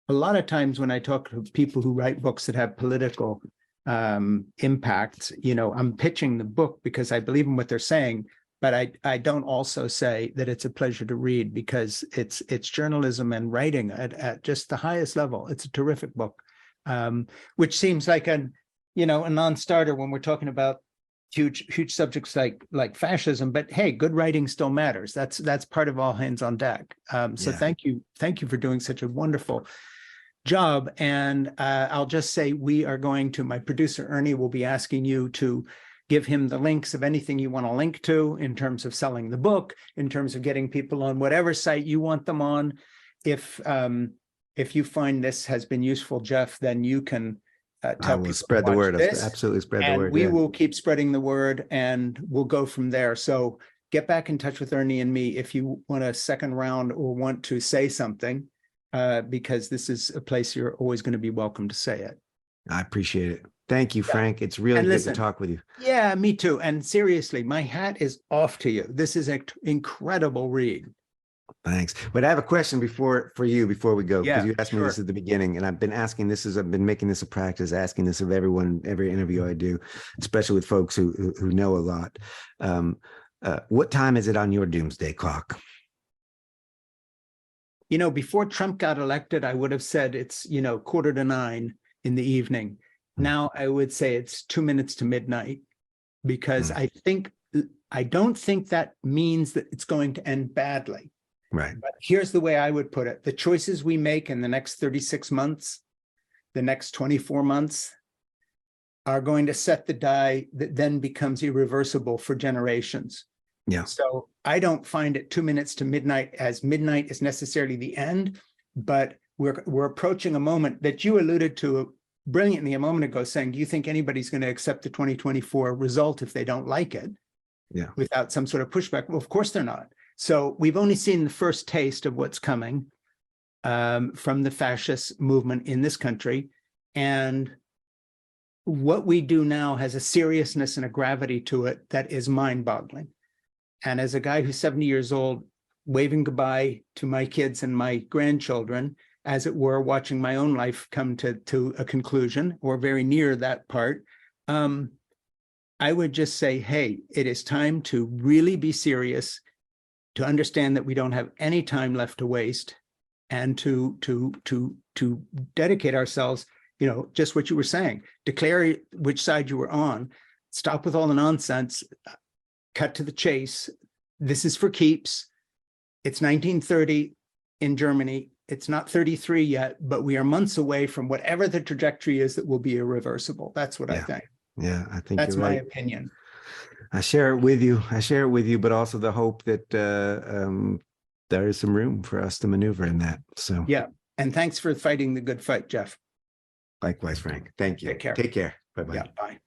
[SPEAKER 2] A lot of times when I talk to people who write books that have political impacts. I'm pitching the book because I believe in what they're saying, but I don't also say that it's a pleasure to read, because it's journalism and writing at just the highest level. It's a terrific book, which seems like a non-starter when we're talking about huge subjects like fascism. But hey, good writing still matters. That's part of all hands on deck. So thank you for doing such a wonderful job. And I'll just say, my producer Ernie will be asking you to give him the links of anything you want to link to in terms of selling the book, in terms of getting people on whatever site you want them on. If you find this has been useful, Jeff, then you can tell
[SPEAKER 1] I will
[SPEAKER 2] people
[SPEAKER 1] spread
[SPEAKER 2] to
[SPEAKER 1] the
[SPEAKER 2] watch
[SPEAKER 1] word.
[SPEAKER 2] this,
[SPEAKER 1] Absolutely spread the
[SPEAKER 2] and
[SPEAKER 1] word.
[SPEAKER 2] we will keep spreading the word, and we'll go from there. So get back in touch with Ernie and me if you want a second round or want to say something, because this is a place you're always going to be welcome to say it.
[SPEAKER 1] I appreciate it. Thank you, Frank. It's really good to talk with you.
[SPEAKER 2] Yeah, me too. And seriously, my hat is off to you. This is an incredible read.
[SPEAKER 1] Thanks. But I have a question before we go, because you asked me this at the beginning, and I've been asking this I've been making this a practice, asking this of everyone, every interview I do, especially with folks who know a lot. What time is it on your doomsday clock?
[SPEAKER 2] Before Trump got elected, I would have said it's, 8:45 in the evening. Now I would say it's 2 minutes to midnight, because I don't think that means that it's going to end badly.
[SPEAKER 1] Right.
[SPEAKER 2] But here's the way I would put it. The choices we make in the next 36 months, the next 24 months, are going to set the die that then becomes irreversible for generations.
[SPEAKER 1] Yeah.
[SPEAKER 2] So I don't find it 2 minutes to midnight as midnight is necessarily the end, but we're approaching a moment that you alluded to brilliantly a moment ago, saying, do you think anybody's going to accept the 2024 result if they don't like it?
[SPEAKER 1] Yeah.
[SPEAKER 2] Without some sort of pushback? Well, of course they're not. So we've only seen the first taste of what's coming from the fascist movement in this country. And what we do now has a seriousness and a gravity to it that is mind-boggling. And as a guy who's 70 years old, waving goodbye to my kids and my grandchildren, as it were, watching my own life come to a conclusion, or very near that part, I would just say, hey, it is time to really be serious, to understand that we don't have any time left to waste, and to dedicate ourselves, just what you were saying, declare which side you were on, stop with all the nonsense, cut to the chase. This is for keeps. It's 1930 in Germany. It's not 33 yet, but we are months away from whatever the trajectory is that will be irreversible. That's what I think.
[SPEAKER 1] Yeah, I think
[SPEAKER 2] that's
[SPEAKER 1] you're
[SPEAKER 2] my
[SPEAKER 1] right.
[SPEAKER 2] opinion.
[SPEAKER 1] I share it with you, but also the hope that there is some room for us to maneuver in that. So
[SPEAKER 2] yeah, and thanks for fighting the good fight, Jeff.
[SPEAKER 1] Likewise, Frank. Thank you.
[SPEAKER 2] Take care.
[SPEAKER 1] Take care. Bye-bye.
[SPEAKER 2] Yeah, bye.